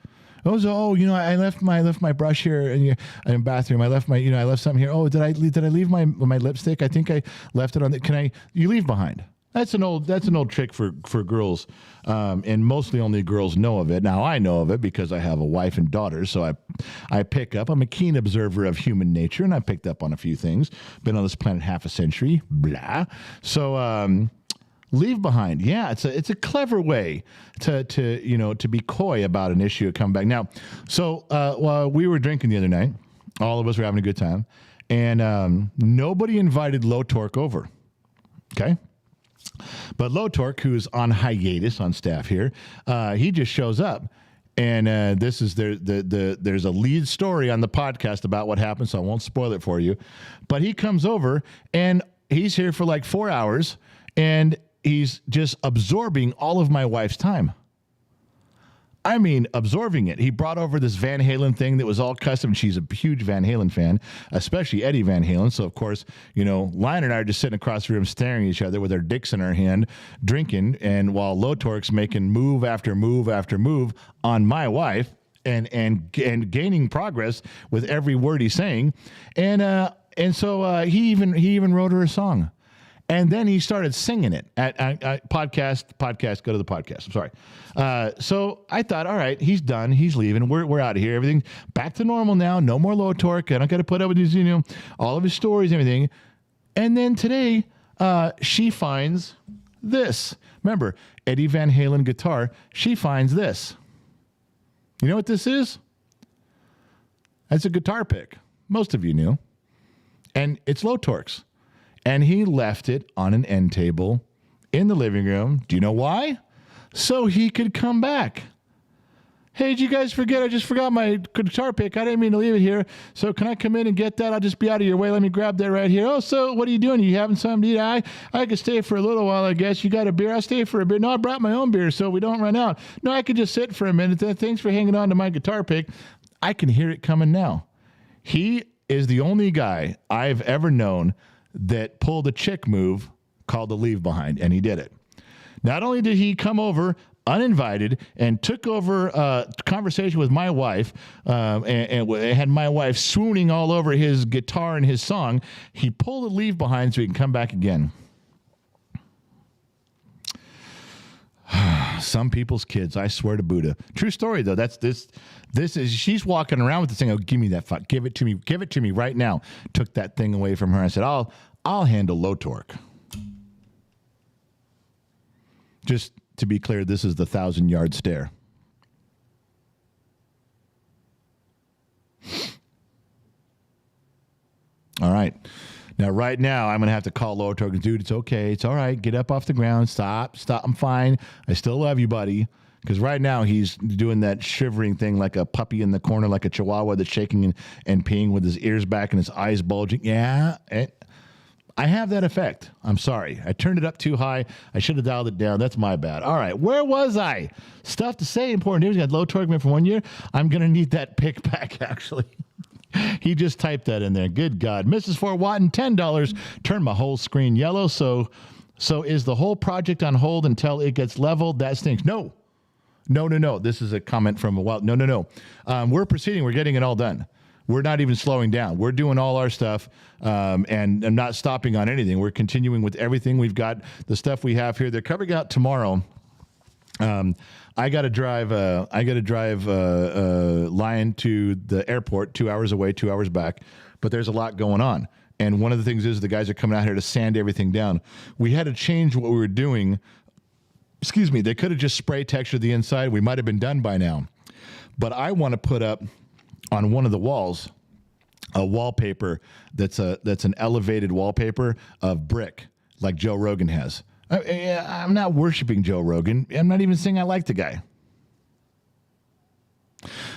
I left my brush here in the bathroom. I left something here. Oh, did I leave my lipstick? I think I left it on you leave behind. That's an old trick for girls, and mostly only girls know of it. Now I know of it because I have a wife and daughter, so I pick up. I'm a keen observer of human nature, and I picked up on a few things. Been on this planet half a century, blah. So leave behind, yeah, it's a clever way to be coy about an issue and come back. Now, so while we were drinking the other night, all of us were having a good time, and nobody invited Low Torque over. Okay. But Low Torque, who's on hiatus on staff here, he just shows up. And this is there's a lead story on the podcast about what happened, so I won't spoil it for you. But he comes over, and he's here for like 4 hours, and he's just absorbing all of my wife's time. I mean, absorbing it. He brought over this Van Halen thing that was all custom. She's a huge Van Halen fan, especially Eddie Van Halen. So, of course, Lion and I are just sitting across the room staring at each other with our dicks in our hand, drinking, and while Low Torque's making move after move after move on my wife and gaining progress with every word he's saying. And so he even wrote her a song. And then he started singing it at podcast, go to the podcast. I'm sorry. So I thought, all right, he's done. He's leaving. We're out of here. Everything back to normal now. No more Low Torque. I don't got to put up with his, all of his stories and everything. And then today, she finds this. Remember, Eddie Van Halen guitar. She finds this. You know what this is? That's a guitar pick. Most of you knew. And it's Low Torque's. And he left it on an end table in the living room. Do you know why? So he could come back. Hey, did you guys forget? I just forgot my guitar pick. I didn't mean to leave it here. So can I come in and get that? I'll just be out of your way. Let me grab that right here. Oh, so what are you doing? You having something to eat? I could stay for a little while, I guess. You got a beer? I'll stay for a beer. No, I brought my own beer so we don't run out. No, I could just sit for a minute. Thanks for hanging on to my guitar pick. I can hear it coming now. He is the only guy I've ever known that pulled a chick move called the leave behind, and he did it. Not only did he come over uninvited and took over a conversation with my wife and had my wife swooning all over his guitar and his song, he pulled a leave behind so he can come back again. Some people's kids, I swear to Buddha. True story, though. This is, she's walking around with this thing. Oh, give me that fuck. Give it to me right now. Took that thing away from her. I said, I'll handle low torque. Just to be clear, this is the 1,000-yard stare. All right. Now, right now, I'm going to have to call lower torque. Dude, it's okay. It's all right. Get up off the ground. Stop. I'm fine. I still love you, buddy. Because right now, he's doing that shivering thing like a puppy in the corner, like a chihuahua that's shaking and peeing with his ears back and his eyes bulging. Yeah. I have that effect. I'm sorry. I turned it up too high. I should have dialed it down. That's my bad. All right. Where was I? Stuff to say. Important news. Got low torque for 1 year. I'm going to need that pick back, actually. He just typed that in there. Good God. Mrs. Fort Watton, $10. Turned my whole screen yellow. So is the whole project on hold until it gets leveled? That stinks. No. This is a comment from a while. No. We're proceeding. We're getting it all done. We're not even slowing down. We're doing all our stuff, and I'm not stopping on anything. We're continuing with everything. We've got the stuff we have here. They're coming out tomorrow. I got to drive Lion to the airport 2 hours away, 2 hours back. But there's a lot going on. And one of the things is the guys are coming out here to sand everything down. We had to change what we were doing. Excuse me. They could have just spray textured the inside. We might have been done by now. But I want to put up on one of the walls a wallpaper that's an elevated wallpaper of brick like Joe Rogan has. I'm not worshiping Joe Rogan. I'm not even saying I like the guy.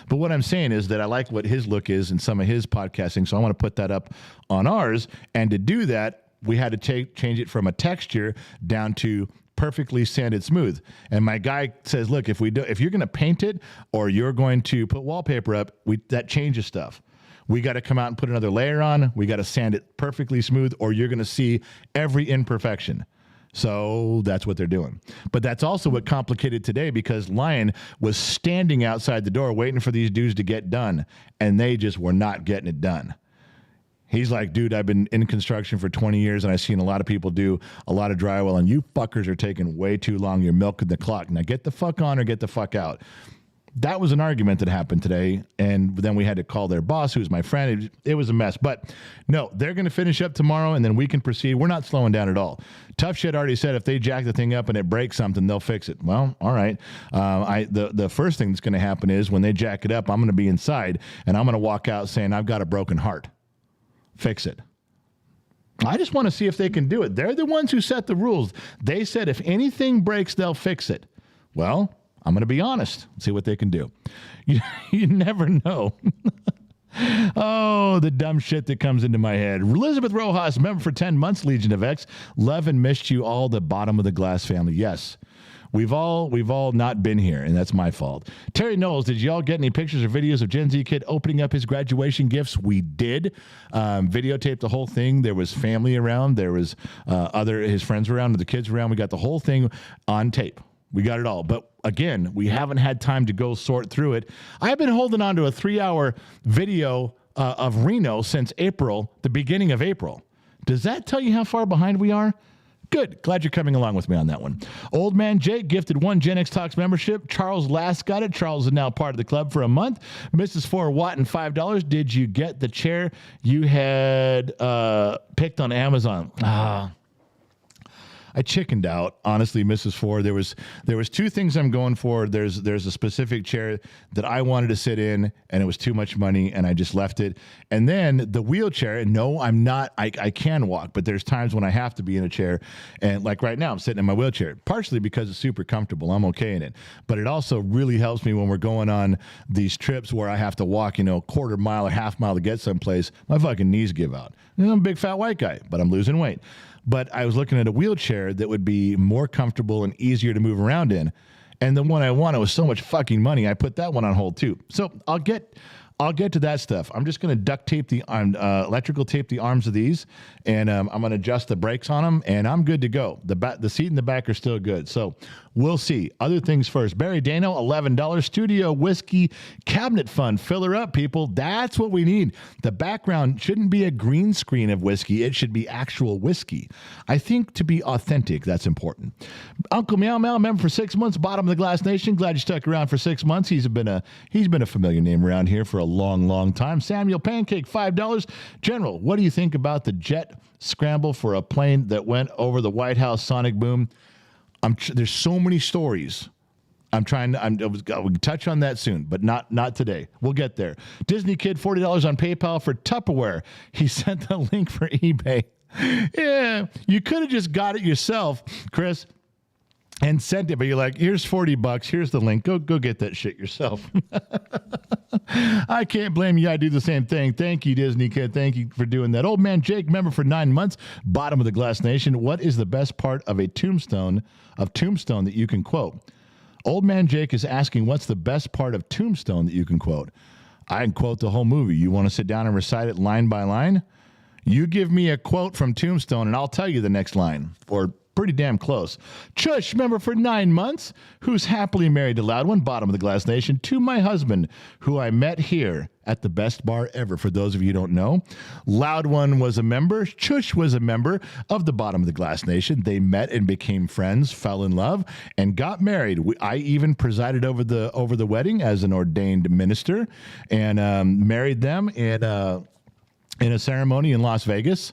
But what I'm saying is that I like what his look is in some of his podcasting, so I want to put that up on ours. And to do that, we had to change it from a texture down to perfectly sanded smooth. And my guy says, look, if you're going to paint it or you're going to put wallpaper up, that changes stuff. We got to come out and put another layer on. We got to sand it perfectly smooth, or you're going to see every imperfection. So that's what they're doing. But that's also what complicated today, because Lion was standing outside the door waiting for these dudes to get done, and they just were not getting it done. He's like, dude, I've been in construction for 20 years, and I've seen a lot of people do a lot of drywall, and you fuckers are taking way too long. You're milking the clock. Now get the fuck on or get the fuck out. That was an argument that happened today, and then we had to call their boss, who's my friend. It was a mess. But no, they're going to finish up tomorrow, and then we can proceed. We're not slowing down at all. Tough Shit already said if they jack the thing up and it breaks something, they'll fix it. Well, all right. The first thing that's going to happen is when they jack it up, I'm going to be inside, and I'm going to walk out saying, I've got a broken heart. Fix it. I just want to see if they can do it. They're the ones who set the rules. They said if anything breaks, they'll fix it. Well, I'm going to be honest. See what they can do. You never know. Oh, the dumb shit that comes into my head. Elizabeth Rojas, member for 10 months, Legion of X. Love and missed you all, the bottom of the glass family. Yes. We've all not been here, and that's my fault. Terry Knowles, did y'all get any pictures or videos of Gen Z kid opening up his graduation gifts? We did. Videotaped the whole thing. There was family around. There was his friends around, the kids around. We got the whole thing on tape. We got it all. But again, we haven't had time to go sort through it. I've been holding on to a 3-hour video of Reno since April, the beginning of April. Does that tell you how far behind we are? Good. Glad you're coming along with me on that one. Old Man Jake gifted 1 Gen X Talks membership. Charles last got it. Charles is now part of the club for a month. Mrs. 4 Watt and $5. Did you get the chair you had picked on Amazon? chickened out, honestly, Mrs. Ford. There was two things I'm going for. There's a specific chair that I wanted to sit in, and it was too much money, and I just left it. And then the wheelchair. No, I'm not. I can walk, but there's times when I have to be in a chair, and like right now, I'm sitting in my wheelchair. Partially because it's super comfortable. I'm okay in it, but it also really helps me when we're going on these trips where I have to walk, quarter mile or half mile to get someplace. My fucking knees give out. I'm a big fat white guy, but I'm losing weight. But I was looking at a wheelchair that would be more comfortable and easier to move around in. And the one I wanted was so much fucking money. I put that one on hold too. So I'll get to that stuff. I'm just going to duct tape electrical tape the arms of these, and I'm going to adjust the brakes on them, and I'm good to go. The seat in the back are still good. So we'll see. Other things first. Barry Dano, $11. Studio Whiskey Cabinet Fund. Fill her up, people. That's what we need. The background shouldn't be a green screen of whiskey. It should be actual whiskey. I think to be authentic, that's important. Uncle Meow Meow, member for 6 months. Bottom of the Glass Nation. Glad you stuck around for 6 months. He's been a familiar name around here for a long time. Samuel Pancake, $5. General, what do you think about the jet scramble for a plane that went over the White House sonic boom? There's so many stories. We can touch on that soon, but not today. We'll get there. Disney Kid, $40 on PayPal for Tupperware. He sent the link for eBay. Yeah, you could have just got it yourself, Chris, and sent it, but you're like, here's $40. Here's the link. Go get that shit yourself. I can't blame you. I do the same thing. Thank you, Disney Kid. Thank you for doing that. Old Man Jake, member for 9 months. Bottom of the Glass Nation. What is the best part of a Tombstone that you can quote? Old Man Jake is asking, what's the best part of Tombstone that you can quote? I can quote the whole movie. You want to sit down and recite it line by line? You give me a quote from Tombstone, and I'll tell you the next line. Or pretty damn close. Chush, member for 9 months, who's happily married to Loud One, Bottom of the Glass Nation, to my husband, who I met here at the best bar ever. For those of you who don't know, Loud One was a member. Chush was a member of the Bottom of the Glass Nation. They met and became friends, fell in love, and got married. I even presided over the wedding as an ordained minister, and married them in a ceremony in Las Vegas.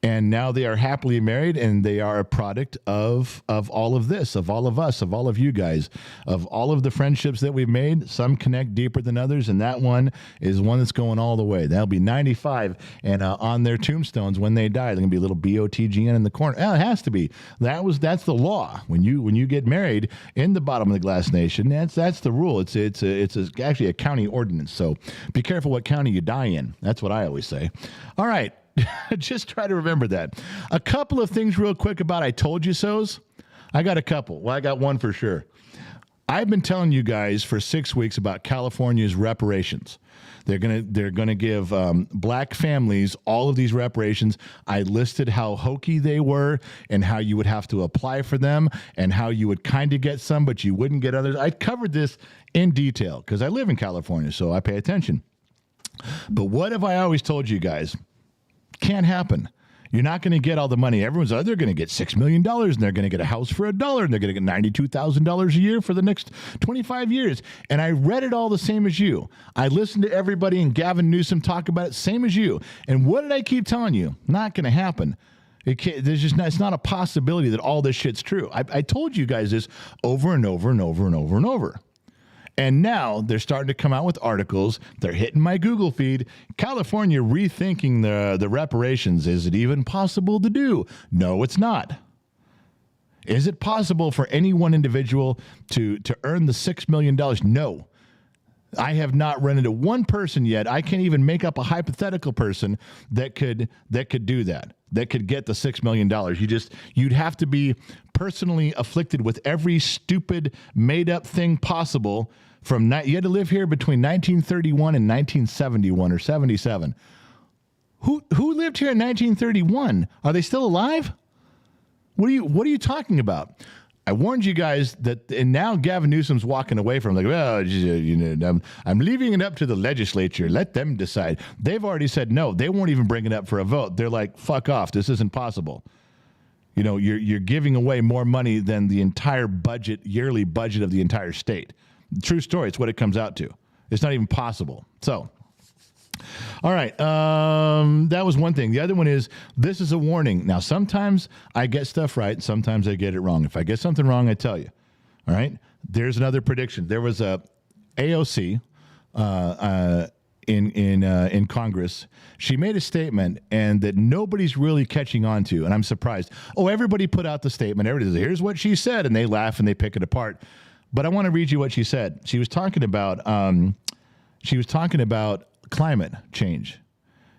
And now they are happily married, and they are a product of all of this, of all of us, of all of you guys, of all of the friendships that we've made. Some connect deeper than others, and that one is one that's going all the way. That'll be 95, and on their tombstones when they die, there's going to be a little BOTGN in the corner. It has to be. That's the law. When you get married in the Bottom of the Glass Nation, that's the rule. It's actually a county ordinance. So be careful what county you die in. That's what I always say. All right. Just try to remember that. A couple of things real quick about I told you so's. I got a couple. Well, I got one for sure. I've been telling you guys for 6 weeks about California's reparations. They're gonna give black families all of these reparations. I listed how hokey they were and how you would have to apply for them and how you would kind of get some, but you wouldn't get others. I covered this in detail because I live in California, so I pay attention. But what have I always told you guys? Can't happen. You're not going to get all the money. Everyone's they're going to get $6 million, and they're going to get a house for $1, and they're going to get $92,000 a year for the next 25 years. And I read it all the same as you. I listened to everybody and Gavin Newsom talk about it, same as you. And what did I keep telling you? Not going to happen. It's not a possibility that all this shit's true. I told you guys this over and over and over and over and over. And now they're starting to come out with articles. They're hitting my Google feed. California rethinking the reparations. Is it even possible to do? No, it's not. Is it possible for any one individual to earn the $6 million? No. I have not run into one person yet. I can't even make up a hypothetical person that could do that could get the $6 million. You'd have to be personally afflicted with every stupid made up thing possible you had to live here between 1931 and 1971 or 77. Who lived here in 1931? Are they still alive? What are you talking about? I warned you guys that, and now Gavin Newsom's walking away from well, I'm leaving it up to the legislature. Let them decide. They've already said no. They won't even bring it up for a vote. They're like, fuck off. This isn't possible. You're giving away more money than the entire yearly budget of the entire state. True story. It's what it comes out to. It's not even possible. So, All right. That was one thing. The other one is, this is a warning. Now, sometimes I get stuff right. Sometimes I get it wrong. If I get something wrong, I tell you. All right. There's another prediction. There was a AOC in Congress. She made a statement, and that nobody's really catching on to, and I'm surprised. Oh, everybody put out the statement. Everybody says, here's what she said, and they laugh and they pick it apart. But I want to read you what she said. She was talking about climate change.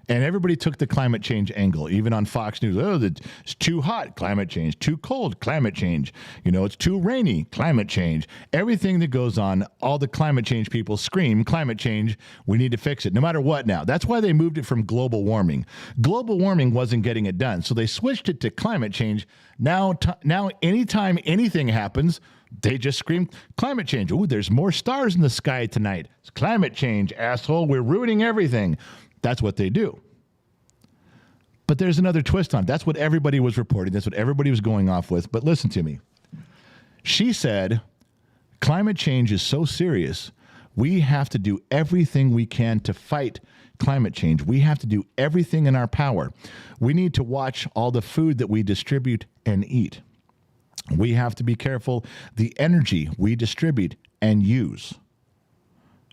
And everybody took the climate change angle, even on Fox News. Oh, it's too hot, climate change. Too cold, climate change. It's too rainy, climate change. Everything that goes on, all the climate change people scream, climate change, we need to fix it, no matter what now. That's why they moved it from global warming. Global warming wasn't getting it done, so they switched it to climate change. Now anytime anything happens, they just scream climate change. Ooh, there's more stars in the sky tonight. It's climate change, asshole. We're ruining everything. That's what they do. But there's another twist on it. That's what everybody was reporting. That's what everybody was going off with. But listen to me. She said, climate change is so serious, we have to do everything we can to fight climate change. We have to do everything in our power. We need to watch all the food that we distribute and eat. We have to be careful the energy we distribute and use.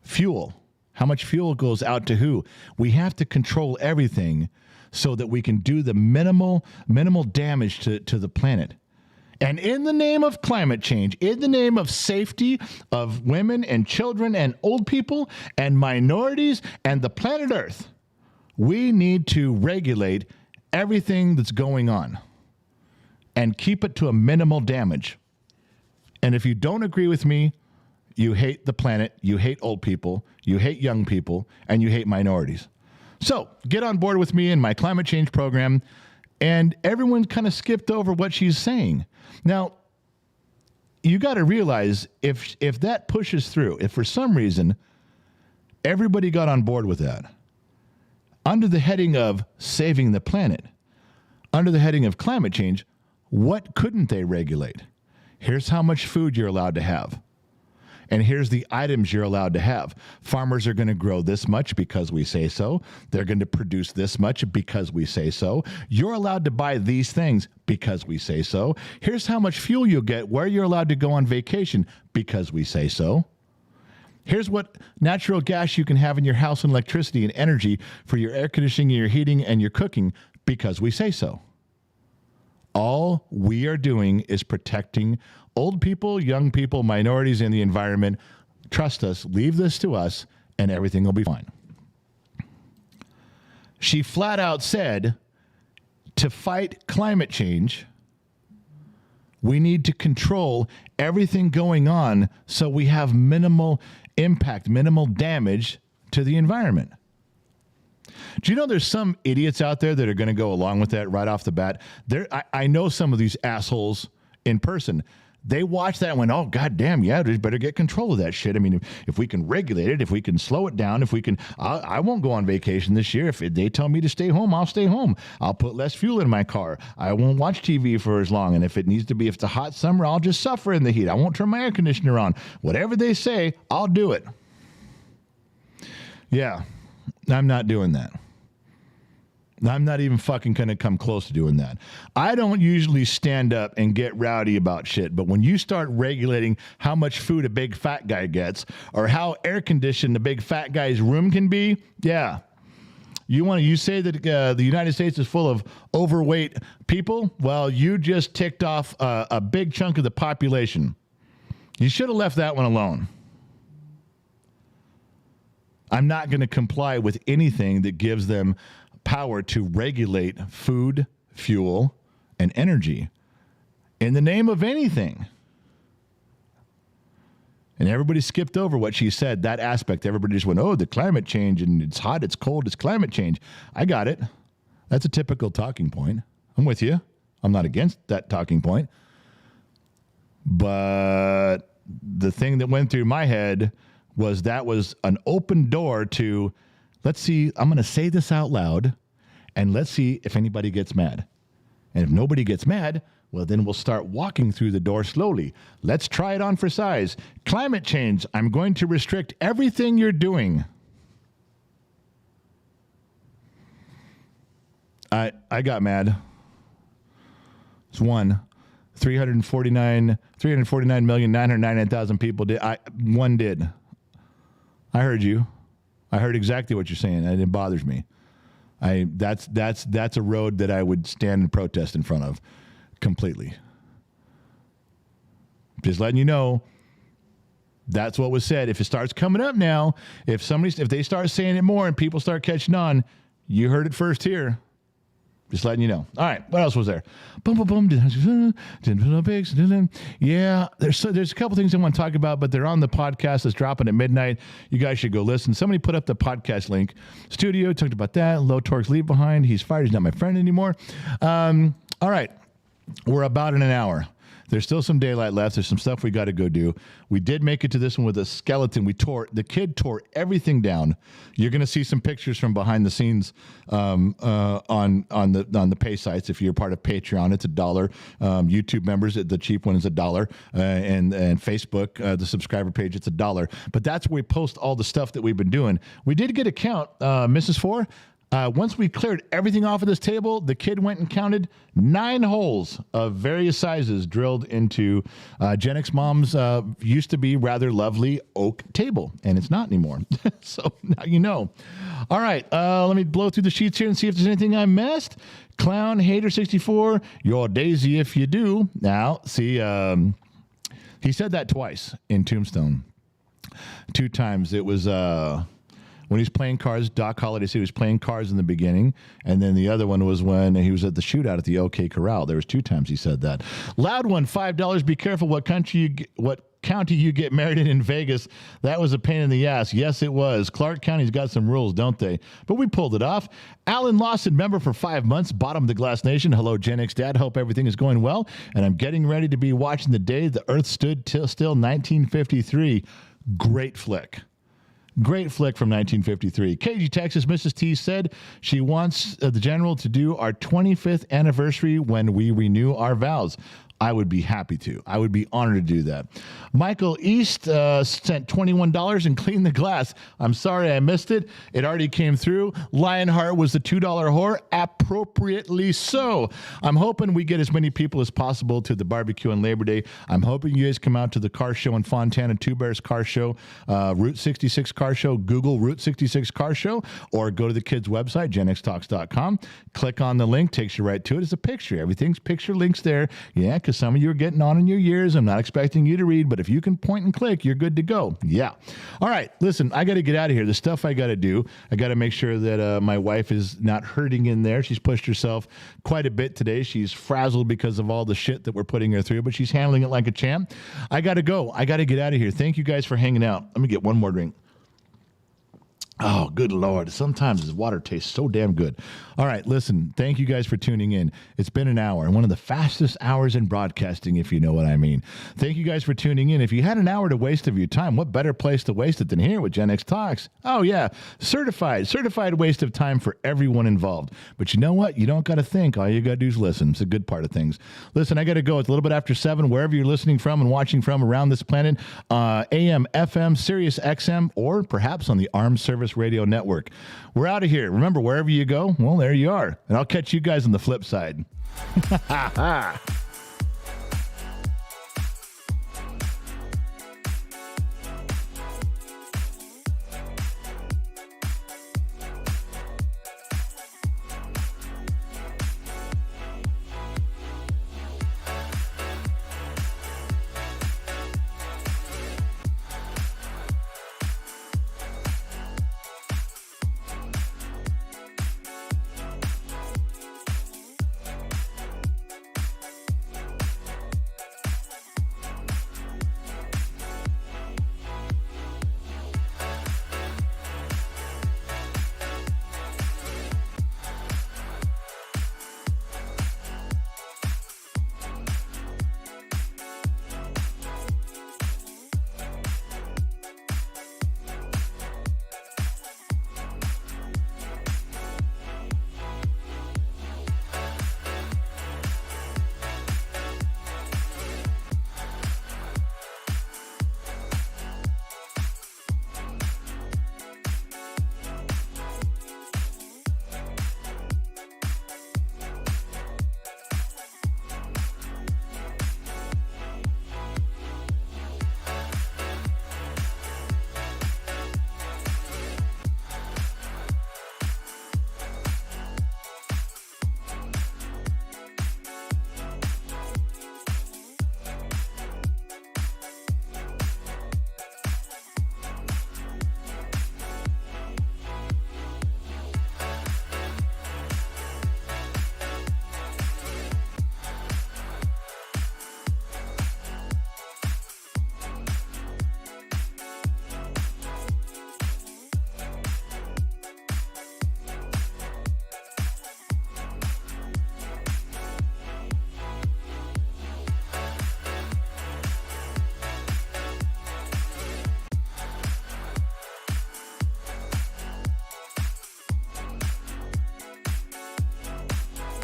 Fuel. How much fuel goes out to who? We have to control everything so that we can do the minimal damage to the planet. And in the name of climate change, in the name of safety of women and children and old people and minorities and the planet Earth, we need to regulate everything that's going on and keep it to a minimal damage. And if you don't agree with me, you hate the planet, you hate old people, you hate young people, and you hate minorities. So get on board with me in my climate change program. And everyone kind of skipped over what she's saying. Now, you got to realize if that pushes through, if for some reason everybody got on board with that, under the heading of saving the planet, under the heading of climate change, what couldn't they regulate? Here's how much food you're allowed to have. And here's the items you're allowed to have. Farmers are going to grow this much because we say so. They're going to produce this much because we say so. You're allowed to buy these things because we say so. Here's how much fuel you'll get, where you're allowed to go on vacation because we say so. Here's what natural gas you can have in your house and electricity and energy for your air conditioning, your heating, and your cooking because we say so. All we are doing is protecting old people, young people, minorities, and the environment. Trust us, leave this to us, and everything will be fine. She flat out said, to fight climate change, we need to control everything going on so we have minimal impact, minimal damage to the environment. Do you know there's some idiots out there that are going to go along with that right off the bat? I know some of these assholes in person. They watch that and went, oh, goddamn, yeah, we better get control of that shit. I mean, if we can regulate it, if we can slow it down, if we can, I won't go on vacation this year. If they tell me to stay home, I'll stay home. I'll put less fuel in my car. I won't watch TV for as long. And if it needs to be, if it's a hot summer, I'll just suffer in the heat. I won't turn my air conditioner on. Whatever they say, I'll do it. Yeah, I'm not doing that. I'm not even fucking going to come close to doing that. I don't usually stand up and get rowdy about shit, but when you start regulating how much food a big fat guy gets or how air conditioned the big fat guy's room can be, yeah. You say that the United States is full of overweight people? Well, you just ticked off a big chunk of the population. You should have left that one alone. I'm not going to comply with anything that gives them power to regulate food, fuel, and energy in the name of anything. And everybody skipped over what she said, that aspect. Everybody just went, oh, the climate change, and it's hot, it's cold, it's climate change. I got it. That's a typical talking point. I'm with you. I'm not against that talking point. But the thing that went through my head was that was an open door to, let's see, I'm going to say this out loud, and let's see if anybody gets mad. And if nobody gets mad, well, then we'll start walking through the door slowly. Let's try it on for size. Climate change, I'm going to restrict everything you're doing. I got mad. It's one. 349,999,000 people did. One did. I heard you. I heard exactly what you're saying, and it bothers me. That's a road that I would stand and protest in front of completely. Just letting you know, that's what was said. If it starts coming up now, if they start saying it more and people start catching on, you heard it first here. Just letting you know. All right, what else was there? Boom, boom, boom. Yeah, there's a couple things I want to talk about, but they're on the podcast that's dropping at midnight. You guys should go listen. Somebody put up the podcast link. Studio talked about that. Low Torque's leave behind. He's fired. He's not my friend anymore. All right, we're about in an hour. There's still some daylight left. There's some stuff we got to go do. We did make it to this one with a skeleton. The kid tore everything down. You're going to see some pictures from behind the scenes on the pay sites. If you're part of Patreon, it's $1. YouTube members, the cheap one is $1, and Facebook, the subscriber page, it's $1. But that's where we post all the stuff that we've been doing. We did get a count, Mrs. Four. Once we cleared everything off of this table, the kid went and counted 9 holes of various sizes drilled into Gen X Mom's used to be rather lovely oak table, and it's not anymore. So now you know. All right, let me blow through the sheets here and see if there's anything I missed. Clown Hater 64, you're Daisy if you do. Now, see, he said that twice in Tombstone. 2 times. It was... when he was playing cards, Doc Holliday said he was playing cards in the beginning, and then the other one was when he was at the shootout at the OK Corral. There was 2 times he said that. Loud one, $5. Be careful what county you get married in Vegas. That was a pain in the ass. Yes, it was. Clark County's got some rules, don't they? But we pulled it off. Alan Lawson, member for 5 months, bottom of the Glass Nation. Hello, Gen X Dad. Hope everything is going well. And I'm getting ready to be watching the day the Earth stood still, 1953. Great flick. Great flick from 1953. KG, Texas, Mrs. T said she wants the general to do our 25th anniversary when we renew our vows. I would be happy to. I would be honored to do that. Michael East sent $21 and cleaned the glass. I'm sorry I missed it. It already came through. Lionheart was the $2 whore. Appropriately so. I'm hoping we get as many people as possible to the barbecue on Labor Day. I'm hoping you guys come out to the car show in Fontana, Two Bears Car Show, Route 66 Car Show, Google Route 66 Car Show, or go to the kids' website, genxtalks.com. Click on the link, takes you right to it. It's a picture. Everything's picture links there. Yeah, because some of you are getting on in your years. I'm not expecting you to read, but if you can point and click, you're good to go. Yeah. All right. Listen, I got to get out of here. The stuff I got to do, I got to make sure that my wife is not hurting in there. She's pushed herself quite a bit today. She's frazzled because of all the shit that we're putting her through, but she's handling it like a champ. I got to go. I got to get out of here. Thank you guys for hanging out. Let me get one more drink. Oh, good Lord. Sometimes this water tastes so damn good. All right, listen, thank you guys for tuning in. It's been an hour, and one of the fastest hours in broadcasting, if you know what I mean. Thank you guys for tuning in. If you had an hour to waste of your time, what better place to waste it than here with Gen X Talks? Oh, yeah, certified waste of time for everyone involved. But you know what? You don't got to think. All you got to do is listen. It's a good part of things. Listen, I got to go. It's a little bit after 7, wherever you're listening from and watching from around this planet, AM, FM, Sirius XM, or perhaps on the Armed Service Radio Network. We're out of here. Remember, wherever you go, well, there you are. And I'll catch you guys on the flip side.